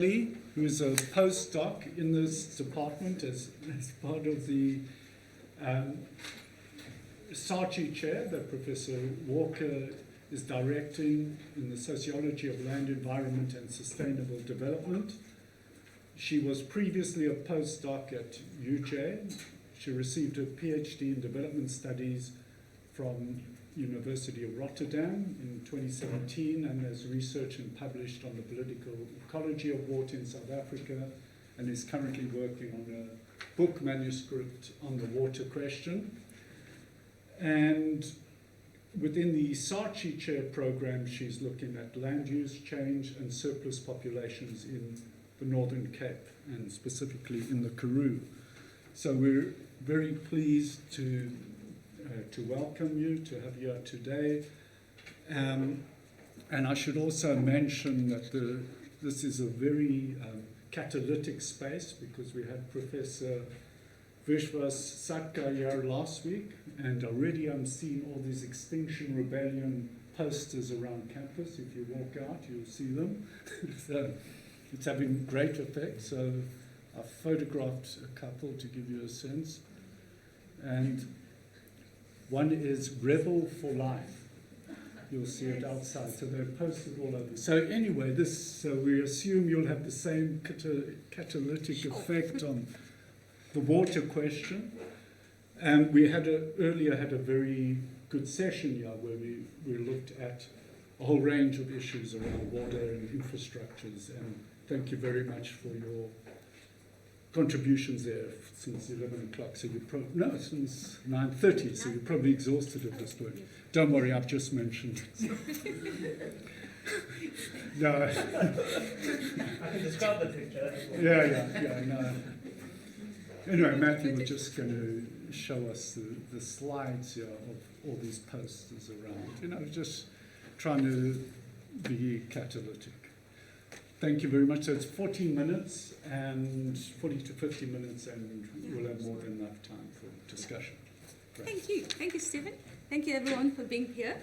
who is a postdoc in this department as part of the SARChI chair that Professor Walker is directing in the Sociology of Land, Environment and Sustainable Development. She was previously a postdoc at UJ. She received a PhD in Development Studies from University of Rotterdam in 2017 and has researched and published on the political ecology of water in South Africa and is currently working on a book manuscript on the water question. And within the SARChI chair program, she's looking at land use change and surplus populations in the Northern Cape and specifically in the Karoo. So we're very pleased to welcome you, to have you here today. And I should also mention that this is a very catalytic space because we had Professor Vishwas Satka here last week, and already I'm seeing all these Extinction Rebellion posters around campus. If you walk out, you'll see them. So it's having great effect. So I photographed a couple to give you a sense. And one is Rebel for Life. You'll see it outside. So they're posted all over. So anyway, so we assume you'll have the same catalytic effect on the water question. And we earlier had a very good session here where we looked at a whole range of issues around water and infrastructures. And thank you very much for your contributions there since 11 o'clock. So since 9:30, so you're probably exhausted at this point. Don't worry, I've just mentioned it. No. I can describe the picture. Yeah, no. Anyway, Matthew was just going to show us the slides here of all these posters around, just trying to be catalytic. Thank you very much. So it's 40 minutes and 40 to 50 minutes, and we'll have more than enough time for discussion. Great. Thank you. Thank you, Stephen. Thank you, everyone, for being here.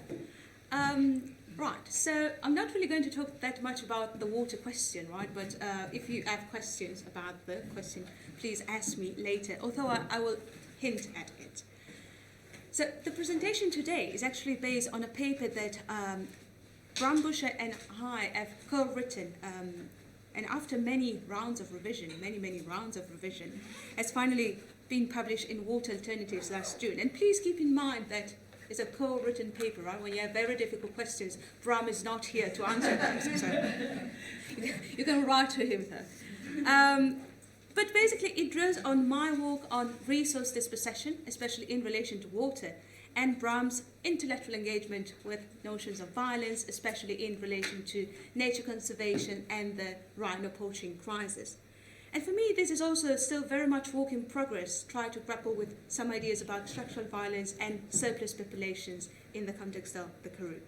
Right, so I'm not really going to talk that much about the water question, right? But if you have questions about the question, please ask me later, although I will hint at it. So the presentation today is actually based on a paper that Brambusher and I have co-written, and after many rounds of revision, many rounds of revision, has finally been published in Water Alternatives last June. And please keep in mind that it's a co-written paper, right? When you have very difficult questions, Bram is not here to answer them. So you can write to him though. But basically it draws on my work on resource dispossession, especially in relation to water, and Bram's intellectual engagement with notions of violence, especially in relation to nature conservation and the rhino poaching crisis. And for me, this is also still very much work in progress, try to grapple with some ideas about structural violence and surplus populations in the context of the Karoo.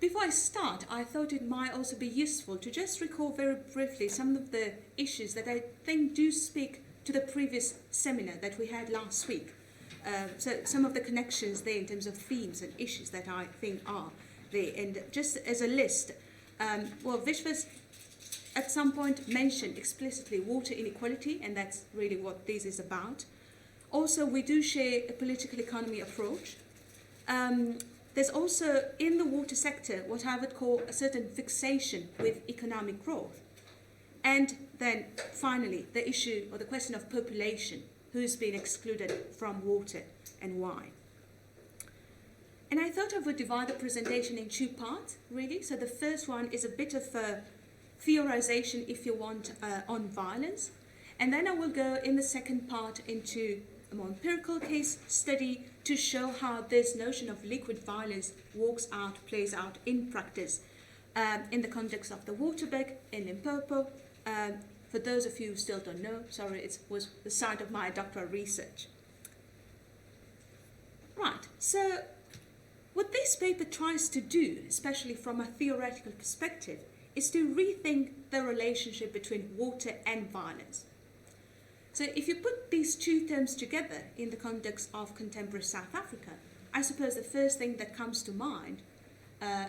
Before I start, I thought it might also be useful to just recall very briefly some of the issues that I think do speak to the previous seminar that we had last week. So some of the connections there in terms of themes and issues that I think are there. And just as a list, Vishwas at some point mentioned explicitly water inequality, and that's really what this is about. Also, we do share a political economy approach. There's also, in the water sector, what I would call a certain fixation with economic growth. And then, finally, the issue or the question of population, who's been excluded from water and why. And I thought I would divide the presentation in two parts, really. So the first one is a bit of a theorization, if you want, on violence. And then I will go in the second part into a more empirical case study to show how this notion of liquid violence plays out in practice in the context of the water bag in Limpopo. For those of you who still don't know, sorry, it was the site of my doctoral research. Right, so what this paper tries to do, especially from a theoretical perspective, is to rethink the relationship between water and violence. So if you put these two terms together in the context of contemporary South Africa, I suppose the first thing that comes to mind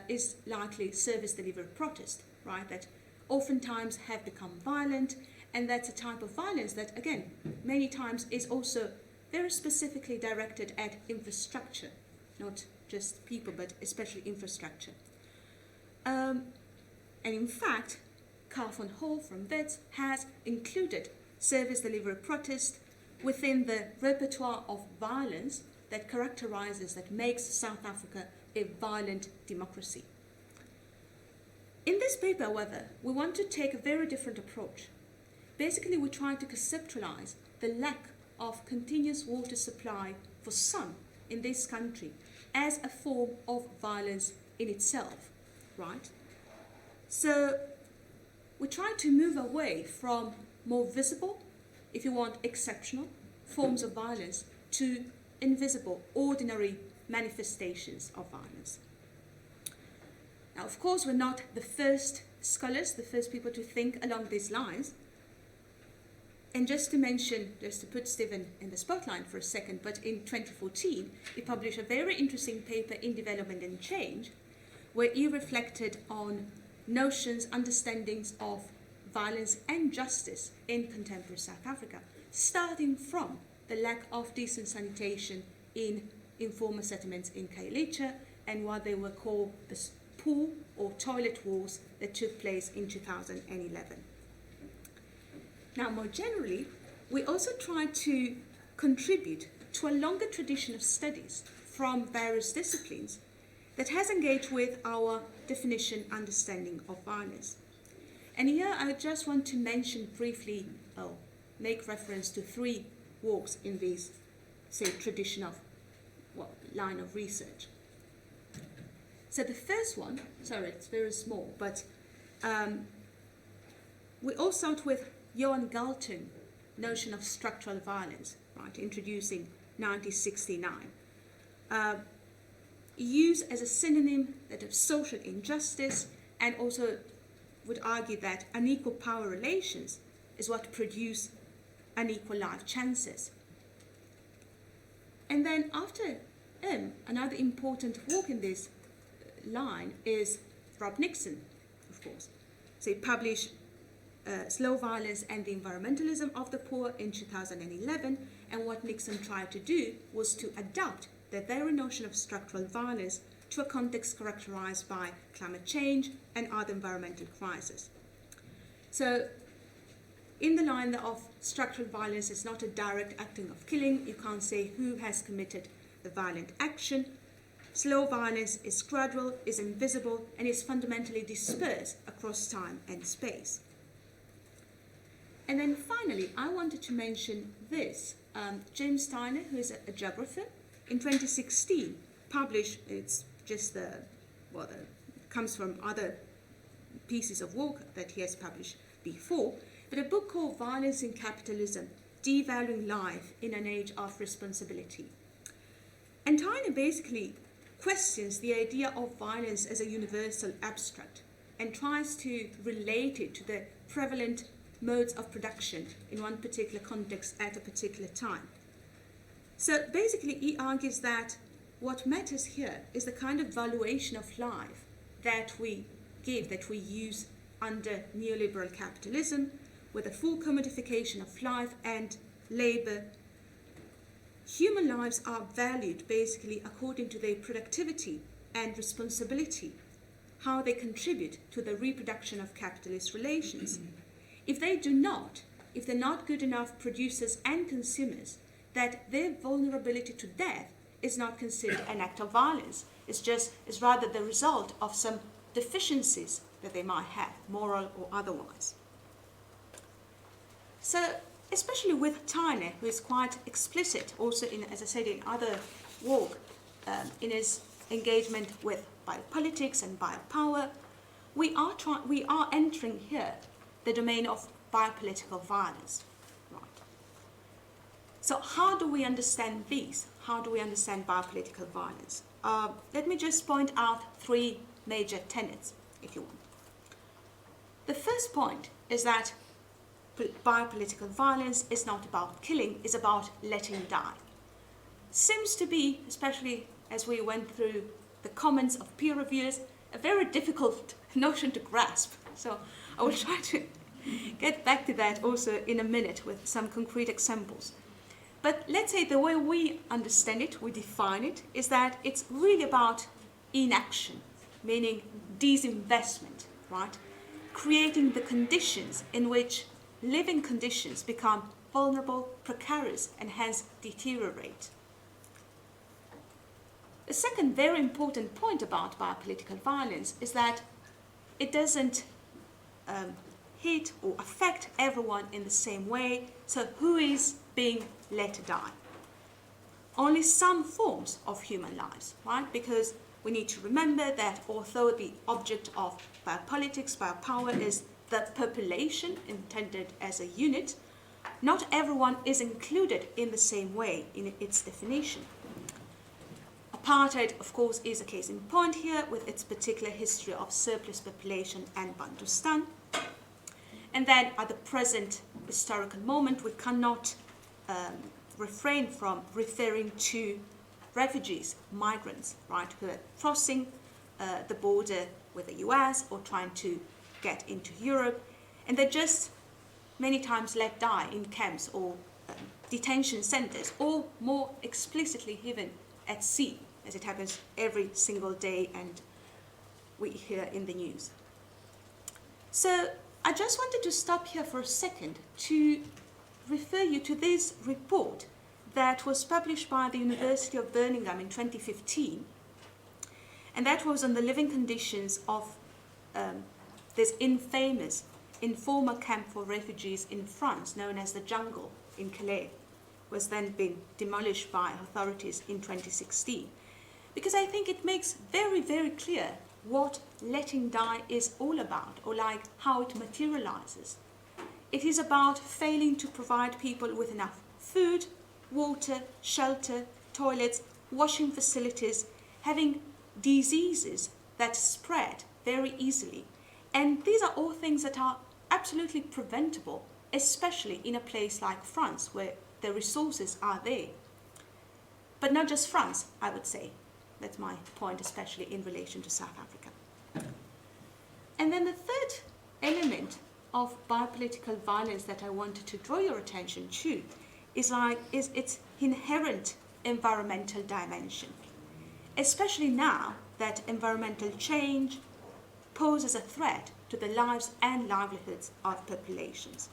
is likely service delivery protest, right? That oftentimes have become violent, and that's a type of violence that, again, many times is also very specifically directed at infrastructure, not just people, but especially infrastructure. And in fact, Carthon Hall from Wits has included service delivery protest within the repertoire of violence that characterizes, that makes South Africa a violent democracy. In this paper, however, we want to take a very different approach. Basically, we try to conceptualize the lack of continuous water supply for some in this country as a form of violence in itself, right? So we try to move away from more visible, if you want, exceptional forms of violence to invisible, ordinary manifestations of violence. Now, of course, we're not the first scholars, the first people to think along these lines. And just to mention, just to put Stephen in the spotlight for a second, but in 2014, he published a very interesting paper in Development and Change, where he reflected on notions, understandings of violence and justice in contemporary South Africa, starting from the lack of decent sanitation in informal settlements in Khayelitsha and what they were called the pool or toilet wars that took place in 2011. Now, more generally, we also try to contribute to a longer tradition of studies from various disciplines that has engaged with our definition, understanding of violence. And here I just want to mention briefly, make reference to 3 works in this, say, tradition of, line of research. So the first one, sorry, it's very small, but we all start with Johan Galtung notion of structural violence, right, introducing 1969. Used as a synonym that of social injustice, and also would argue that unequal power relations is what produce unequal life chances. And then after him, another important work in this line is Rob Nixon, of course. So he published Slow Violence and the Environmentalism of the Poor in 2011, and what Nixon tried to do was to adapt the very notion of structural violence to a context characterized by climate change and other environmental crises. So in the line of structural violence is not a direct acting of killing, you can't say who has committed the violent action. Slow violence is gradual, is invisible, and is fundamentally dispersed across time and space. And then finally, I wanted to mention this. James Steiner, who is a geographer, in 2016 published, it's just comes from other pieces of work that he has published before, but a book called Violence in Capitalism, Devaluing Life in an Age of Responsibility. And Steiner basically questions the idea of violence as a universal abstract and tries to relate it to the prevalent modes of production in one particular context at a particular time. So basically he argues that what matters here is the kind of valuation of life that we give, that we use under neoliberal capitalism, with a full commodification of life and labor. Human lives are valued basically according to their productivity and responsibility, how they contribute to the reproduction of capitalist relations. If they do not, if they're not good enough producers and consumers, that their vulnerability to death is not considered an act of violence. It's rather the result of some deficiencies that they might have, moral or otherwise. So, especially with Steiner, who is quite explicit, also in, as I said, in other work, in his engagement with biopolitics and biopower, we are entering here the domain of biopolitical violence. Right. So how do we understand these? How do we understand biopolitical violence? Let me just point out 3 major tenets, if you want. The first point is that biopolitical violence is not about killing, it's about letting die. Seems to be, especially as we went through the comments of peer reviewers, a very difficult notion to grasp. So I will try to get back to that also in a minute with some concrete examples. But let's say the way we understand it, we define it, is that it's really about inaction, meaning disinvestment, right? Creating the conditions in which living conditions become vulnerable, precarious, and hence deteriorate. The second very important point about biopolitical violence is that it doesn't hit or affect everyone in the same way. So who is being let die? Only some forms of human lives, right? Because we need to remember that although the object of biopolitics, biopower is the population intended as a unit, not everyone is included in the same way in its definition. Apartheid, of course, is a case in point here with its particular history of surplus population and Bantustan. And then at the present historical moment, we cannot refrain from referring to refugees, migrants, right, who are crossing the border with the US or trying to get into Europe, and they're just many times let die in camps or detention centers, or more explicitly even at sea, as it happens every single day and we hear in the news. So I just wanted to stop here for a second to refer you to this report that was published by the University of Birmingham in 2015, and that was on the living conditions of this infamous informal camp for refugees in France, known as the Jungle in Calais, was then been demolished by authorities in 2016. Because I think it makes very, very clear what letting die is all about, or like how it materializes. It is about failing to provide people with enough food, water, shelter, toilets, washing facilities, having diseases that spread very easily. And these are all things that are absolutely preventable, especially in a place like France, where the resources are there. But not just France, I would say. That's my point, especially in relation to South Africa. And then the third element of biopolitical violence that I wanted to draw your attention to is its inherent environmental dimension, especially now that environmental change poses a threat to the lives and livelihoods of populations.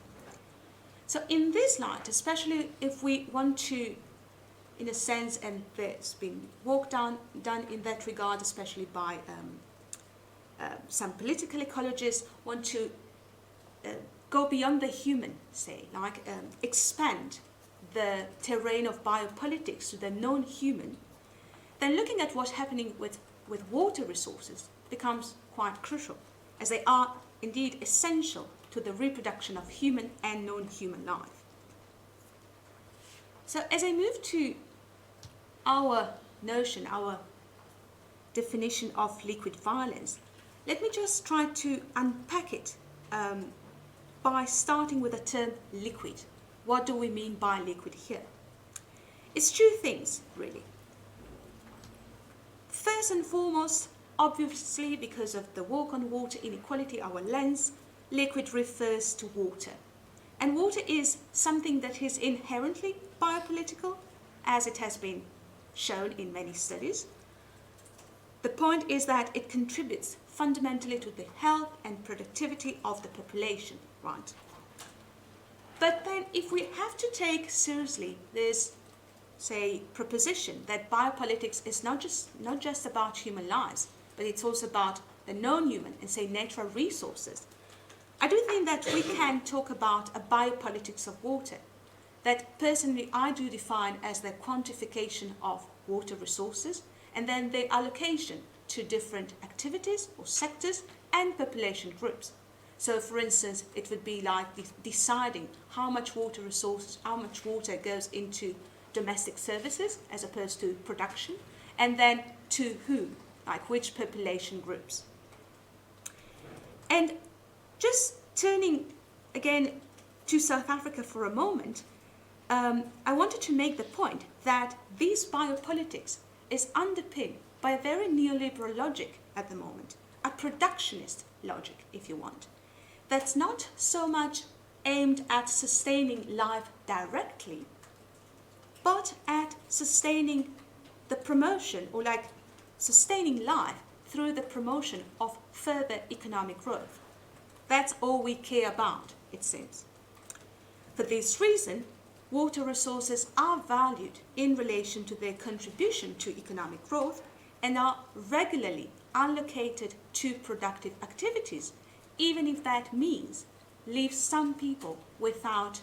So in this light, especially if we want to, in a sense, and there's been work done in that regard, especially by some political ecologists, want to go beyond the human, say, like expand the terrain of biopolitics to the non-human, then looking at what's happening with water resources becomes quite crucial, as they are indeed essential to the reproduction of human and non-human life. So as I move to our notion, our definition of liquid violence, let me just try to unpack it by starting with the term liquid. What do we mean by liquid here? It's two things, really. First and foremost, obviously, because of the work on water inequality, our lens, liquid refers to water. And water is something that is inherently biopolitical, as it has been shown in many studies. The point is that it contributes fundamentally to the health and productivity of the population, right? But then if we have to take seriously this, say, proposition that biopolitics is not just about human lives, but it's also about the non-human and, say, natural resources, I do think that we can talk about a biopolitics of water that personally I do define as the quantification of water resources and then their allocation to different activities or sectors and population groups. So, for instance, it would be like deciding how much water resources, how much water goes into domestic services as opposed to production, and then to who, like which population groups. And just turning again to South Africa for a moment, I wanted to make the point that this biopolitics is underpinned by a very neoliberal logic at the moment, a productionist logic, if you want. that's not so much aimed at sustaining life directly, but at sustaining the promotion, or like sustaining life through the promotion of further economic growth. That's all we care about, it seems. For this reason, water resources are valued in relation to their contribution to economic growth and are regularly allocated to productive activities, even if that means leave some people without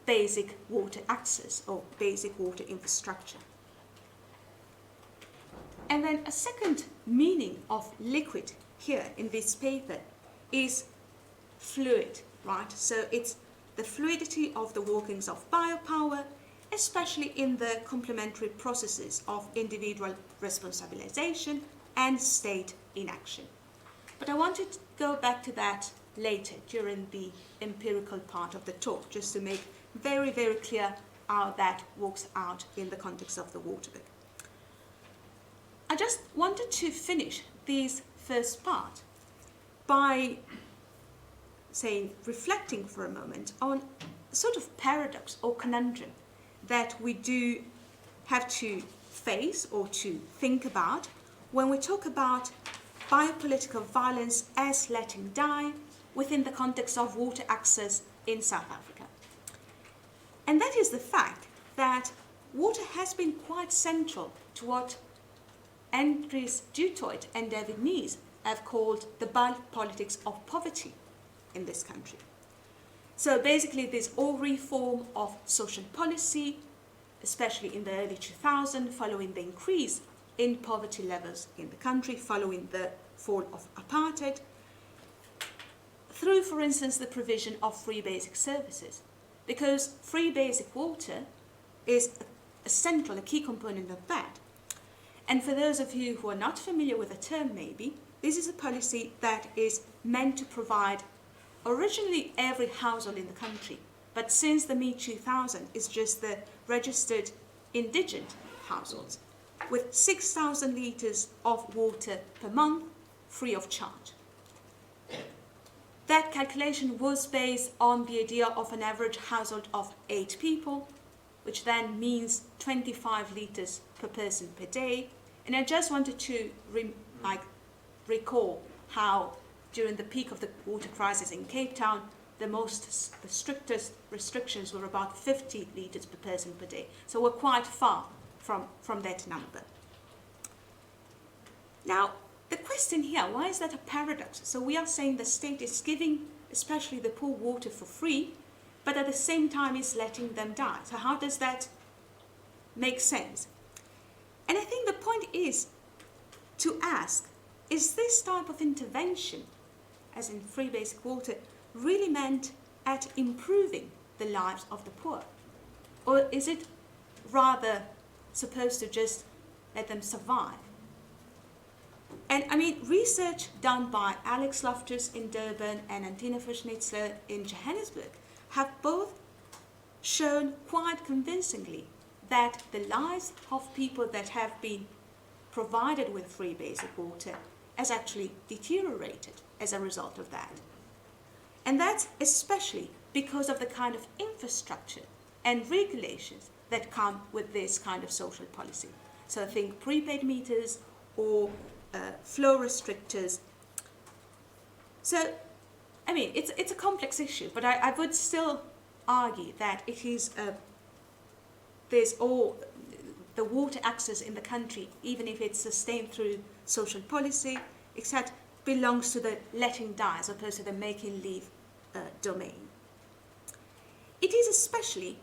basic water access or basic water infrastructure. And then a second meaning of liquid here in this paper is fluid, right? So it's the fluidity of the workings of biopower, especially in the complementary processes of individual responsibilisation and state inaction. But I want to go back to that later during the empirical part of the talk, just to make very, very clear how that works out in the context of the water book. I just wanted to finish this first part by reflecting for a moment on a sort of paradox or conundrum that we do have to face or to think about when we talk about biopolitical violence as letting die within the context of water access in South Africa. And that is the fact that water has been quite central to what Andries du Toit and David Nees have called the biopolitics of poverty in this country. So basically this all reform of social policy, especially in the early 2000s, following the increase in poverty levels in the country, following the fall of apartheid, through, for instance, the provision of free basic services. Because free basic water is a key component of that. And for those of you who are not familiar with the term maybe, this is a policy that is meant to provide originally every household in the country, but since the mid-2000s it's just the registered indigent households, with 6,000 litres of water per month free of charge. That calculation was based on the idea of an average household of 8 people, which then means 25 litres per person per day. And I just wanted to recall how during the peak of the water crisis in Cape Town, the strictest restrictions were about 50 litres per person per day. So we're quite far from that number. Now, the question here, why is that a paradox? So we are saying the state is giving, especially the poor, water for free, but at the same time is letting them die. So how does that make sense? And I think the point is to ask, is this type of intervention, as in free basic water, really meant at improving the lives of the poor? Or is it rather supposed to just let them survive? And I mean, research done by Alex Loftus in Durban and Antina Verschnitzler in Johannesburg have both shown quite convincingly that the lives of people that have been provided with free basic water has actually deteriorated as a result of that. And that's especially because of the kind of infrastructure and regulations that come with this kind of social policy. So I think prepaid meters or flow restrictors. So, I mean, it's a complex issue, but I would still argue that it is there's all the water access in the country, even if it's sustained through social policy, except belongs to the letting die as opposed to the making leave domain. It is especially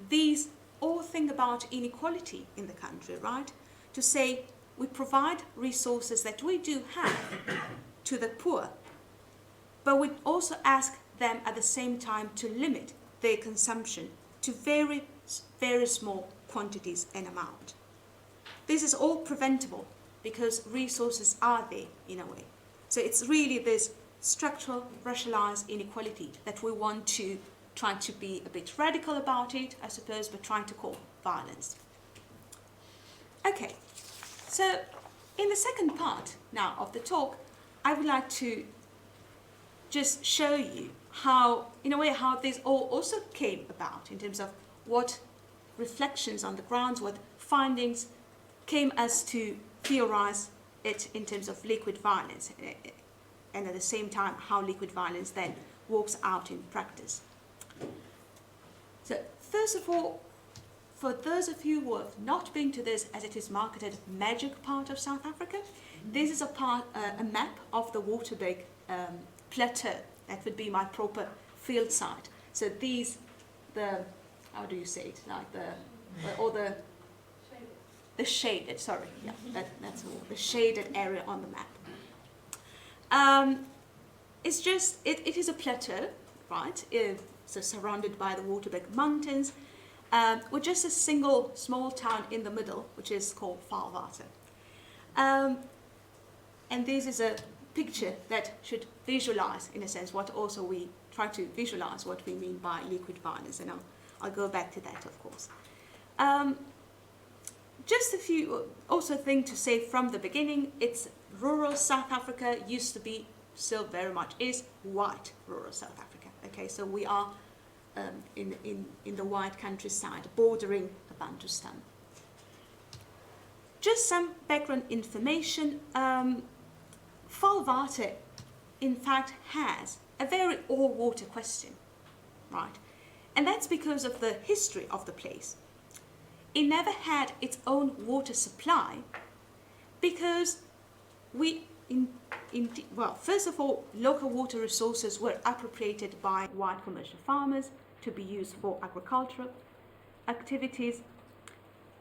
these all thing about inequality in the country, right? To say we provide resources that we do have to the poor, but we also ask them at the same time to limit their consumption to very, very small quantities and amount. This is all preventable because resources are there in a way. So it's really this structural, racialized inequality that we want to try to be a bit radical about it, I suppose, but trying to call violence. Okay, so in the second part now of the talk, I would like to just show you how, in a way, how this all also came about in terms of what reflections on the grounds, what findings came as to theorize it in terms of liquid violence, and at the same time how liquid violence then works out in practice. So first of all, for those of you who have not been to this, as it is marketed, magic part of South Africa, this is a map of the Waterberg plateau. That would be my proper field site. So these, how do you say it? Like the shaded, sorry, yeah, that's all, the shaded area on the map. It's just, it is a plateau, right? So surrounded by the Waterberg Mountains, with just a single small town in the middle, which is called Vaarwater. And this is a picture that should visualize, in a sense, what also we try to visualize what we mean by liquid violence, and I'll go back to that, of course. Just a few also things to say from the beginning. It's rural South Africa, used to be, still very much is, white rural South Africa. Okay, so we are in the white countryside, bordering the Bantustan. Just some background information. Vaarwater, in fact, has a very all-water question, right? And that's because of the history of the place. It never had its own water supply because first of all, local water resources were appropriated by white commercial farmers to be used for agricultural activities.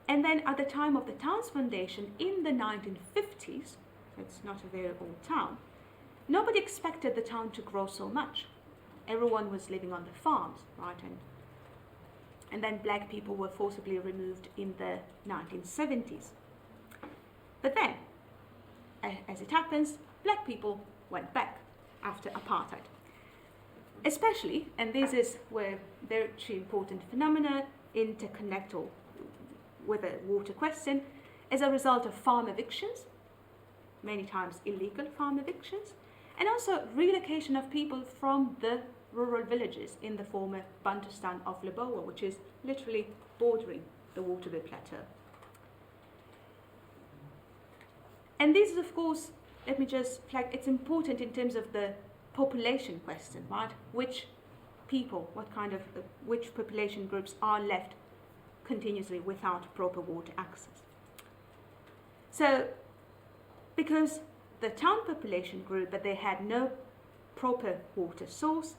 And then at the time of the town's foundation in the 1950s, it's not a very old town, nobody expected the town to grow so much. Everyone was living on the farms, right? And then black people were forcibly removed in the 1970s. But then, as it happens, black people went back after apartheid. Especially, and this is where very two important phenomena interconnect with the water question, as a result of farm evictions, many times illegal farm evictions, and also relocation of people from the rural villages in the former Bantustan of Lebowa, which is literally bordering the Waterberg Plateau. And this is, of course, let me just flag, it's important in terms of the population question, right? Which people, which population groups are left continuously without proper water access. So, because the town population grew, but they had no proper water source,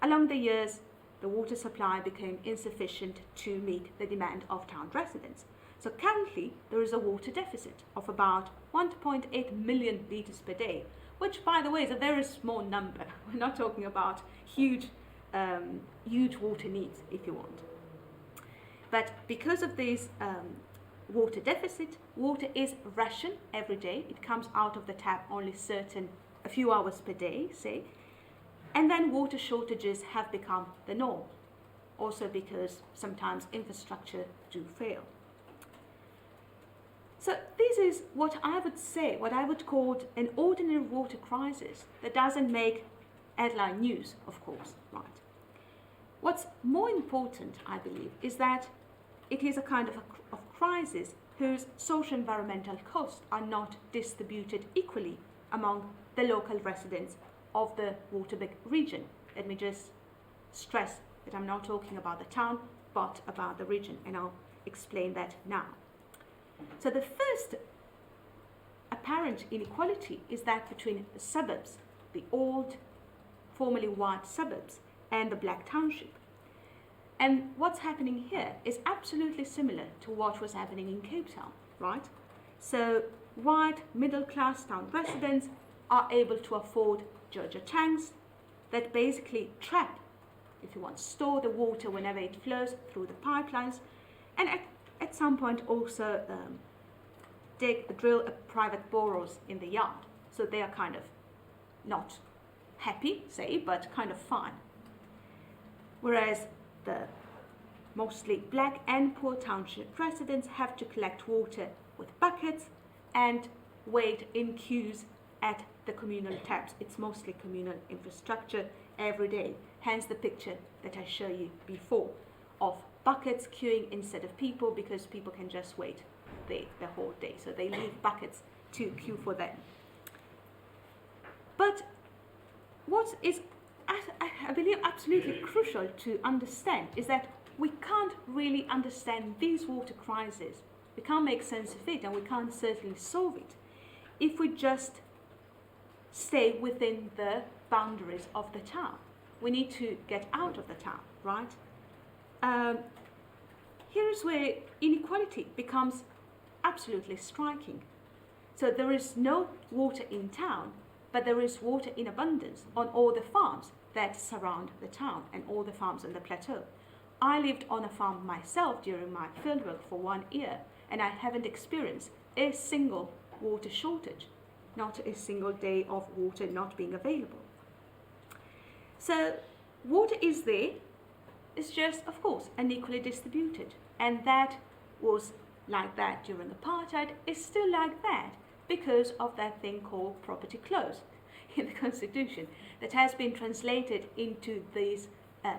along the years, the water supply became insufficient to meet the demand of town residents. So currently, there is a water deficit of about 1.8 million litres per day, which, by the way, is a very small number. We're not talking about huge water needs, if you want. But because of this water deficit, water is rationed every day. It comes out of the tap only a few hours per day, say. And then water shortages have become the norm, also because sometimes infrastructure do fail. So this is what I would call an ordinary water crisis that doesn't make headline news, of course, right? What's more important, I believe, is that it is a kind of crisis whose social environmental costs are not distributed equally among the local residents of the Waterberg region. Let me just stress that I'm not talking about the town, but about the region, and I'll explain that now. So the first apparent inequality is that between the suburbs, the old, formerly white suburbs, and the black township. And what's happening here is absolutely similar to what was happening in Cape Town, right? So white middle-class town residents are able to afford Georgia tanks that basically trap, if you want, store the water whenever it flows through the pipelines, and at some point also drill a private borers in the yard. So they are kind of not happy, say, but kind of fine. Whereas the mostly black and poor township residents have to collect water with buckets and wait in queues at the communal taps. It's mostly communal infrastructure every day. Hence the picture that I showed you before of buckets queuing instead of people, because people can just wait the whole day. So they leave buckets to queue for them. But what is, I believe, absolutely crucial to understand is that we can't really understand these water crises. We can't make sense of it, and we can't certainly solve it if we just stay within the boundaries of the town. We need to get out of the town, right? Here is where inequality becomes absolutely striking. So there is no water in town, but there is water in abundance on all the farms that surround the town and all the farms on the plateau. I lived on a farm myself during my fieldwork for 1 year, and I haven't experienced a single water shortage, not a single day of water not being available. So water is there, it's just, of course, unequally distributed, and that was like that during apartheid, is still like that because of that thing called property clause in the Constitution that has been translated into this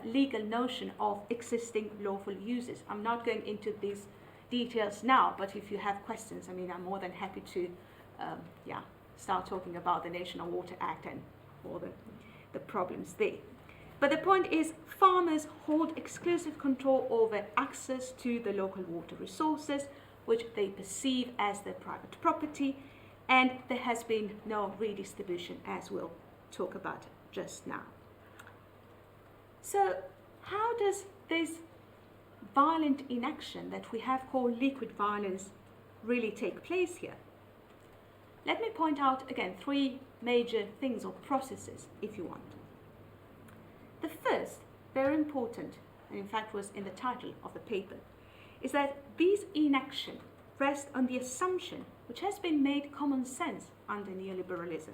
legal notion of existing lawful uses. I'm not going into these details now, but if you have questions, I mean, I'm more than happy to start talking about the National Water Act and all the problems there. But the point is, farmers hold exclusive control over access to the local water resources, which they perceive as their private property, and there has been no redistribution, as we'll talk about just now. So how does this violent inaction that we have called liquid violence really take place here? Let me point out again 3 major things or processes, if you want. The first, very important, and in fact was in the title of the paper, is that these inaction rest on the assumption, which has been made common sense under neoliberalism,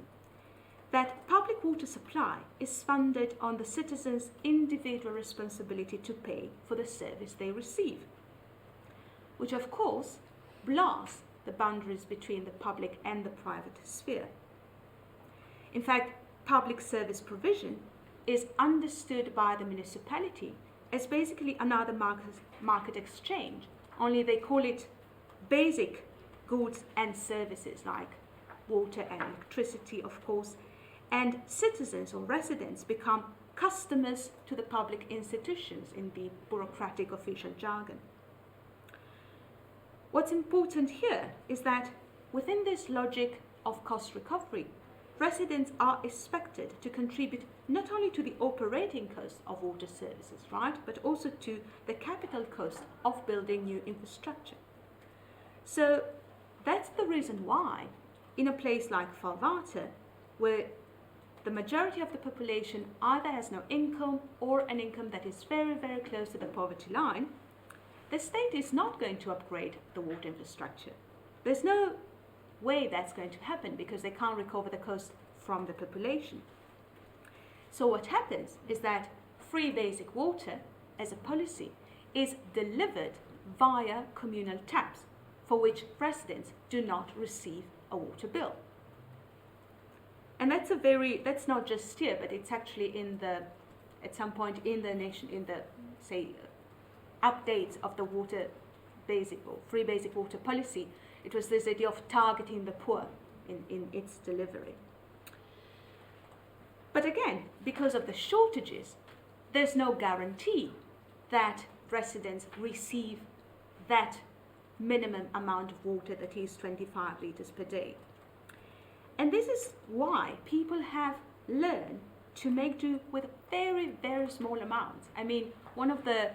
that public water supply is funded on the citizens' individual responsibility to pay for the service they receive, which of course blurs the boundaries between the public and the private sphere. In fact, public service provision is understood by the municipality as basically another market exchange, only they call it basic goods and services like water and electricity, of course, and citizens or residents become customers to the public institutions in the bureaucratic official jargon. What's important here is that within this logic of cost recovery, residents are expected to contribute not only to the operating cost of water services, right, but also to the capital cost of building new infrastructure. So that's the reason why in a place like Falvata, where the majority of the population either has no income or an income that is very, very close to the poverty line, the state is not going to upgrade the water infrastructure. There's no way that's going to happen because they can't recover the cost from the population. So what happens is that free basic water as a policy is delivered via communal taps for which residents do not receive a water bill. And that's not just here, but it's actually at some point in the nation, in the, updates of the water basic or free basic water policy, it was this idea of targeting the poor in its delivery. But again, because of the shortages, there's no guarantee that residents receive that minimum amount of water, that is 25 litres per day. And this is why people have learned to make do with very, very small amounts. I mean, one of the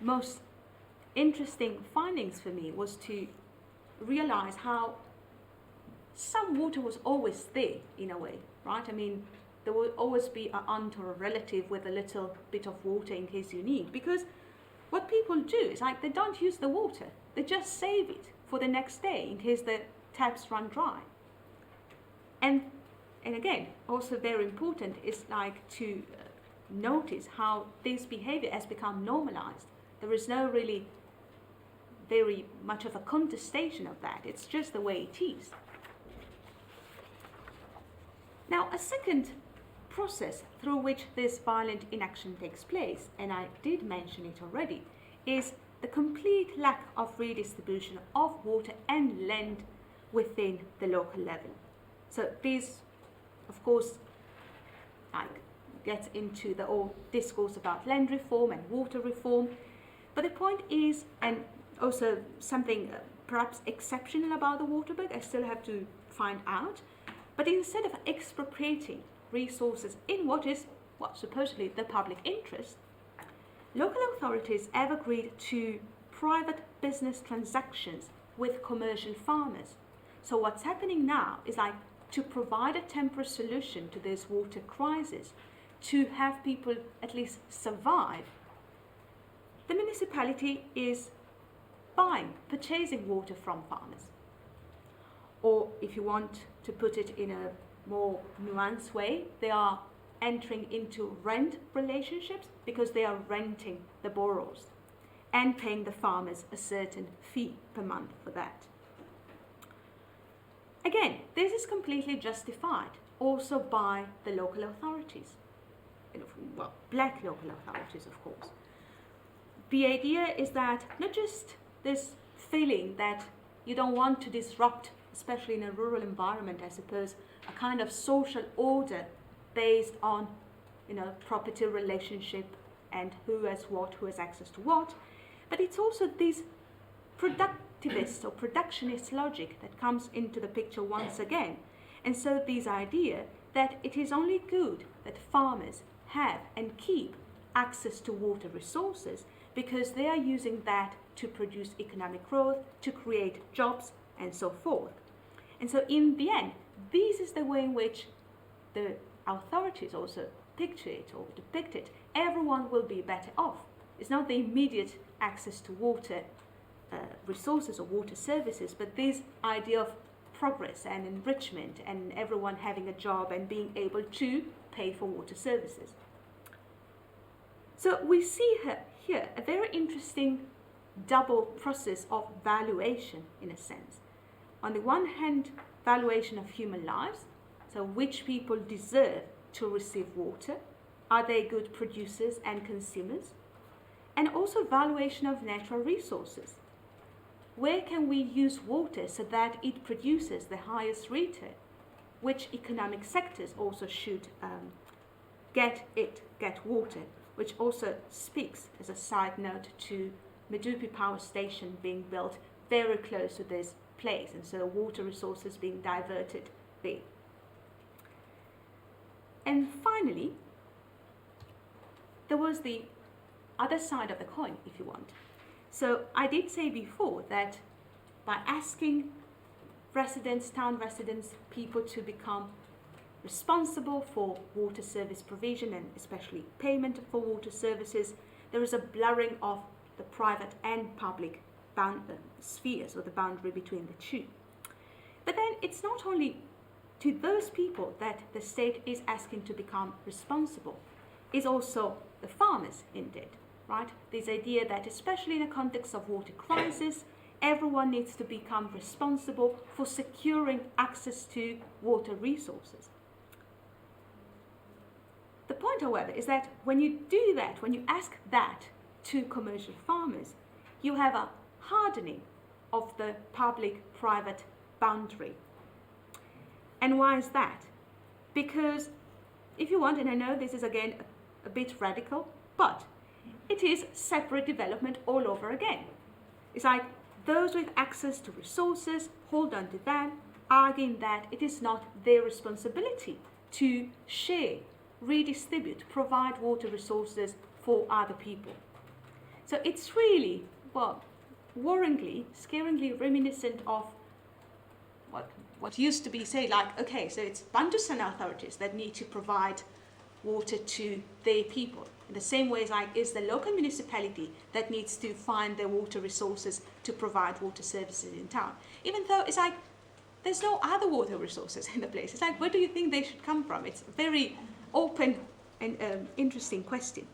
most interesting findings for me was to realize how some water was always there in a way, right? I mean, there will always be an aunt or a relative with a little bit of water in case you need, because what people do is like they don't use the water, they just save it for the next day in case the taps run dry. And again, also very important is like to notice how this behavior has become normalized. There is no really very much of a contestation of that. It's just the way it is. Now, a second process through which this violent inaction takes place, and I did mention it already, is the complete lack of redistribution of water and land within the local level. So this, of course, gets into the whole discourse about land reform and water reform. But the point is, and also something perhaps exceptional about the water book, I still have to find out, but instead of expropriating resources in what is, supposedly the public interest, local authorities have agreed to private business transactions with commercial farmers. So what's happening now is to provide a temporary solution to this water crisis, to have people at least survive. The municipality is purchasing water from farmers. Or if you want to put it in a more nuanced way, they are entering into rent relationships because they are renting the borrows and paying the farmers a certain fee per month for that. Again, this is completely justified also by the local authorities. Well, black local authorities, of course. The idea is that not just this feeling that you don't want to disrupt, especially in a rural environment, I suppose, a kind of social order based on, property relationship and who has what, who has access to what, but it's also this productivist or productionist logic that comes into the picture once again. And so this idea that it is only good that farmers have and keep access to water resources because they are using that to produce economic growth, to create jobs, and so forth. And so in the end, this is the way in which the authorities also picture it or depict it. Everyone will be better off. It's not the immediate access to water resources or water services, but this idea of progress and enrichment and everyone having a job and being able to pay for water services. So we see here a very interesting double process of valuation in a sense. On the one hand, valuation of human lives, so which people deserve to receive water, are they good producers and consumers, and also valuation of natural resources. Where can we use water so that it produces the highest return? Which economic sectors also should get water, which also speaks as a side note to Medupi Power Station being built very close to this place, and so water resources being diverted there. And finally, there was the other side of the coin, if you want. So I did say before that by asking residents, town residents, people to become responsible for water service provision and especially payment for water services, there is a blurring of the private and public spheres, or the boundary between the two. But then it's not only to those people that the state is asking to become responsible, it's also the farmers indeed, right? This idea that especially in a context of water crisis, everyone needs to become responsible for securing access to water resources. The point, however, is that when you do that, when you ask that to commercial farmers, you have a hardening of the public-private boundary. And why is that? Because if you want, and I know this is again a bit radical, but it is separate development all over again. It's like those with access to resources hold on to them, arguing that it is not their responsibility to share, redistribute, provide water resources for other people. So it's really, worryingly, scaringly reminiscent of what used to be, say, like, okay, so it's Bantustan authorities that need to provide water to their people. In the same way as it's the local municipality that needs to find their water resources to provide water services in town. Even though it's like there's no other water resources in the place. It's like, where do you think they should come from? It's a very open and interesting question.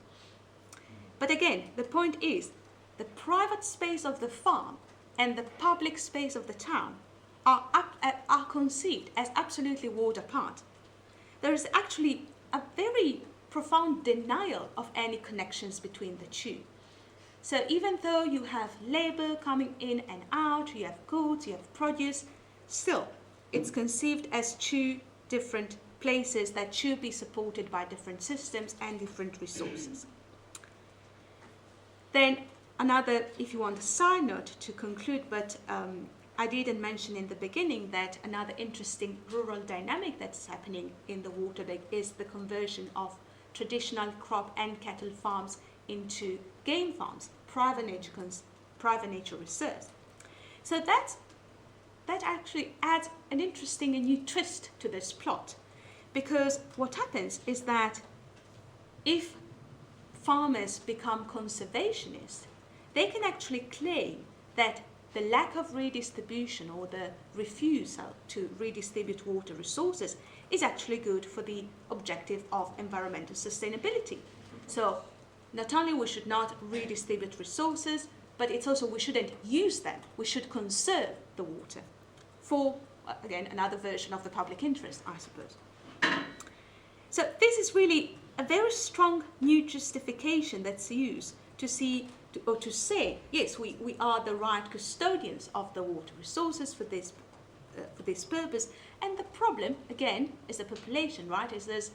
But again, the point is, the private space of the farm and the public space of the town are conceived as absolutely walled apart. there is actually a very profound denial of any connections between the two. So even though you have labor coming in and out, you have goods, you have produce, still it's conceived as two different places that should be supported by different systems and different resources. Then another, if you want a side note to conclude, but I didn't mention in the beginning that another interesting rural dynamic that's happening in the Waterberg is the conversion of traditional crop and cattle farms into game farms, private nature reserves. So that actually adds an interesting and new twist to this plot, because what happens is that if farmers become conservationists, they can actually claim that the lack of redistribution or the refusal to redistribute water resources is actually good for the objective of environmental sustainability. So not only we should not redistribute resources, but it's also we shouldn't use them. We should conserve the water for, again, another version of the public interest, I suppose. So this is really a very strong new justification that's used to see, or to say, yes, we are the right custodians of the water resources for this purpose. And the problem, again, is the population, right? Is there's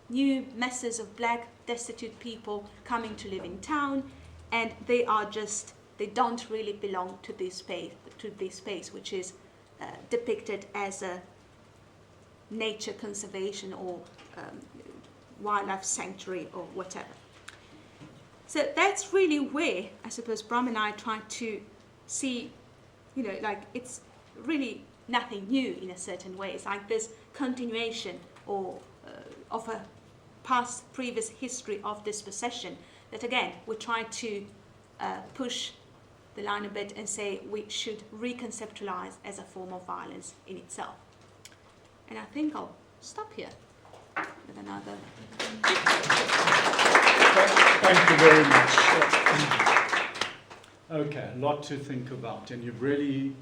new masses of black, destitute people coming to live in town, and they don't really belong to this space, which is depicted as a nature conservation or wildlife sanctuary or whatever. So that's really where, I suppose, Bram and I tried to see, like it's really nothing new in a certain way. It's like this continuation or of a previous history of dispossession that, again, we try to push the line a bit and say we should reconceptualize as a form of violence in itself. And I think I'll stop here with another. Thank you very much. Okay, a lot to think about, and you've really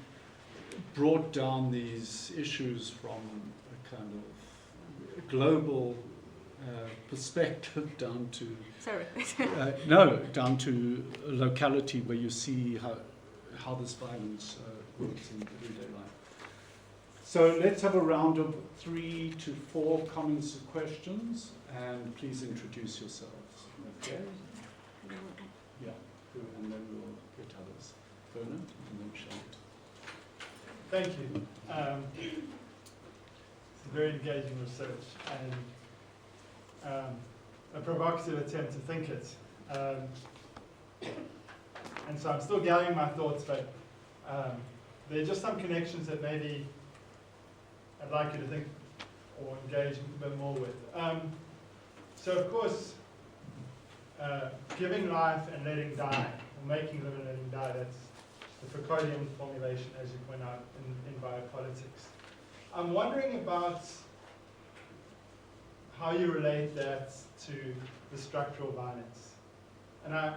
brought down these issues from a kind of global perspective down to down to a locality where you see how this violence works in everyday life. So let's have a round of 3 to 4 comments and questions, and please introduce yourselves. Okay? Yeah, and then we'll get others. Bernard, and then Charlotte. Thank you. It's a very engaging research and a provocative attempt to think it. And so I'm still gathering my thoughts, but there are just some connections that maybe I'd like you to think or engage a bit more with. So of course, giving life and letting die, or making live and letting die, that's the Foucauldian formulation, as you point out, in biopolitics. I'm wondering about how you relate that to the structural violence. And I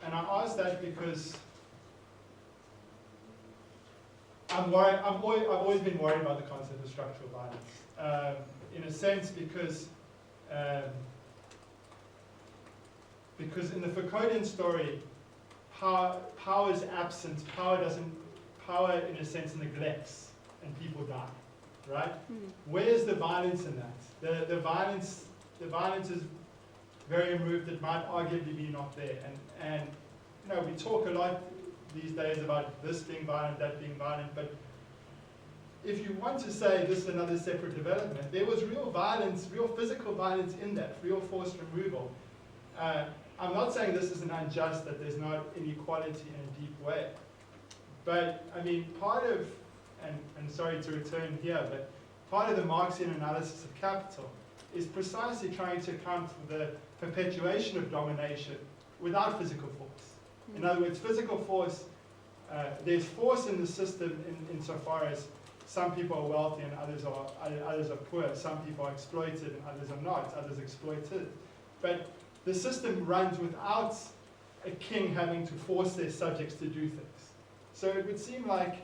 ask that because I've always been worried about the concept of structural violence. In a sense, because in the Foucauldian story, power is absent. Power in a sense neglects, and people die, right? Where's the violence in that? The violence is very removed. It might arguably be not there. And we talk a lot these days about this being violent, that being violent, but if you want to say this is another separate development, there was real violence, real physical violence in that, real forced removal. I'm not saying this is an unjust, that there's not inequality in a deep way. But, I mean, part of, and sorry to return here, but part of the Marxian analysis of capital is precisely trying to account for the perpetuation of domination without physical force. In other words, physical force, there's force in the system insofar as some people are wealthy and others are poor. Some people are exploited and others are not. Others exploited. But the system runs without a king having to force their subjects to do things. So it would seem like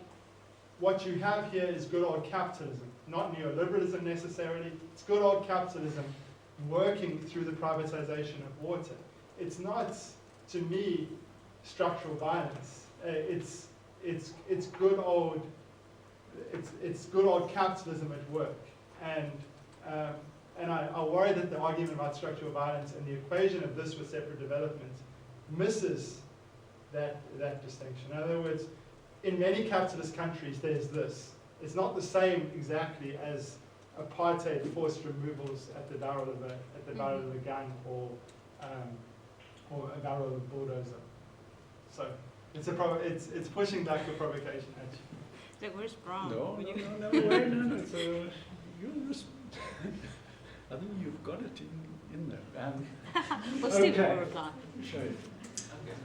what you have here is good old capitalism. not neoliberalism necessarily. It's good old capitalism working through the privatization of water. It's not, to me, structural violence. It's good old capitalism at work. And I worry that the argument about structural violence and the equation of this with separate development misses that distinction. In other words, in many capitalist countries, there's this. It's not the same exactly as apartheid forced removals at the barrel of a gun or a barrel of a bulldozer. So it's pushing back the provocation at you. So where's Brown? No. So I think you've got it in there. Well, Steve Okay. will reply. Show it. Okay.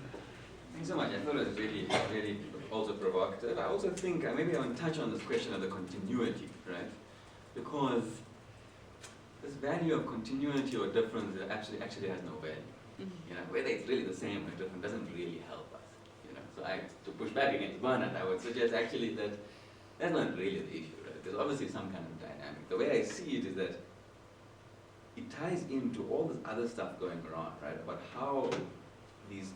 Thanks so much. I thought it was really also provocative. I also think maybe I want to touch on this question of the continuity, right? Because this value of continuity or difference actually has no value. You know, whether it's really the same or different doesn't really help us. You know, so to push back against Bernard, I would suggest actually that that's not really the issue. Right? There's obviously some kind of dynamic. The way I see it is that it ties into all this other stuff going around, right? About how these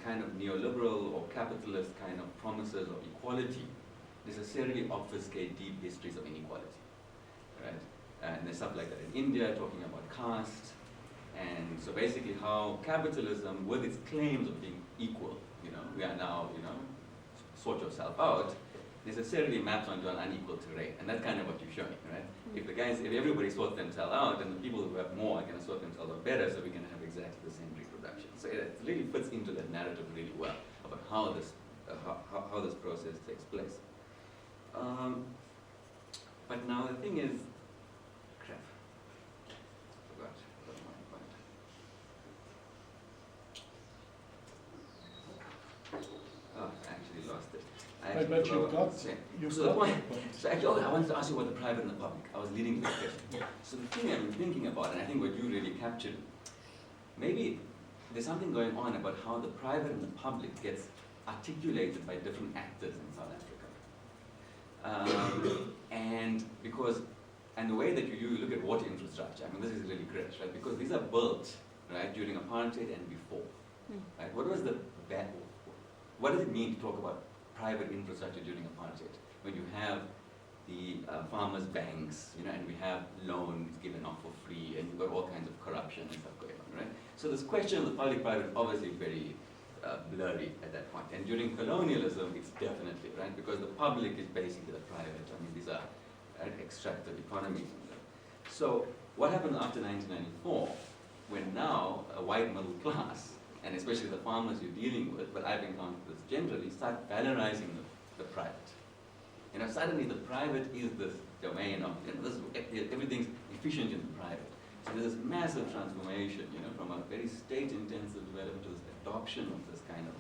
kind of neoliberal or capitalist kind of promises of equality necessarily obfuscate deep histories of inequality, right? And there's stuff like that in India, talking about caste, and so basically how capitalism, with its claims of being equal, we are now, sort yourself out, necessarily maps onto an unequal terrain, and that's kind of what you're showing, right? If everybody sorts themselves out, then the people who have more are going to sort themselves out better, so we can have exactly the same reproduction. So it really fits into that narrative really well about how this process takes place. But now the thing is, crap, forgot my point. Oh, I actually lost it. But you've So the got point, the point. so actually, I wanted to ask you about the private and the public. I was leading to the question. So the thing I've been thinking about, and I think what you really captured, maybe there's something going on about how the private and the public gets articulated by different actors in South Africa. And the way that you look at water infrastructure, I mean, this is really great, right? Because these are built, right, during apartheid and before, right? What does it mean to talk about private infrastructure during apartheid when you have the farmers' banks, and we have loans given off for free, and you've got all kinds of corruption and stuff going on, right? So this question of the public-private is obviously very blurry at that point. And during colonialism, it's definitely, right? Because the public is basically the private. I mean, these are extractive economies. So what happened after 1994, when now a white middle class, and especially the farmers you're dealing with, but I've encountered this generally, start valorizing the private. Suddenly the private is this domain of, everything's efficient in the private. So there's this massive transformation, from a very state-intensive development to this adoption of this kind of,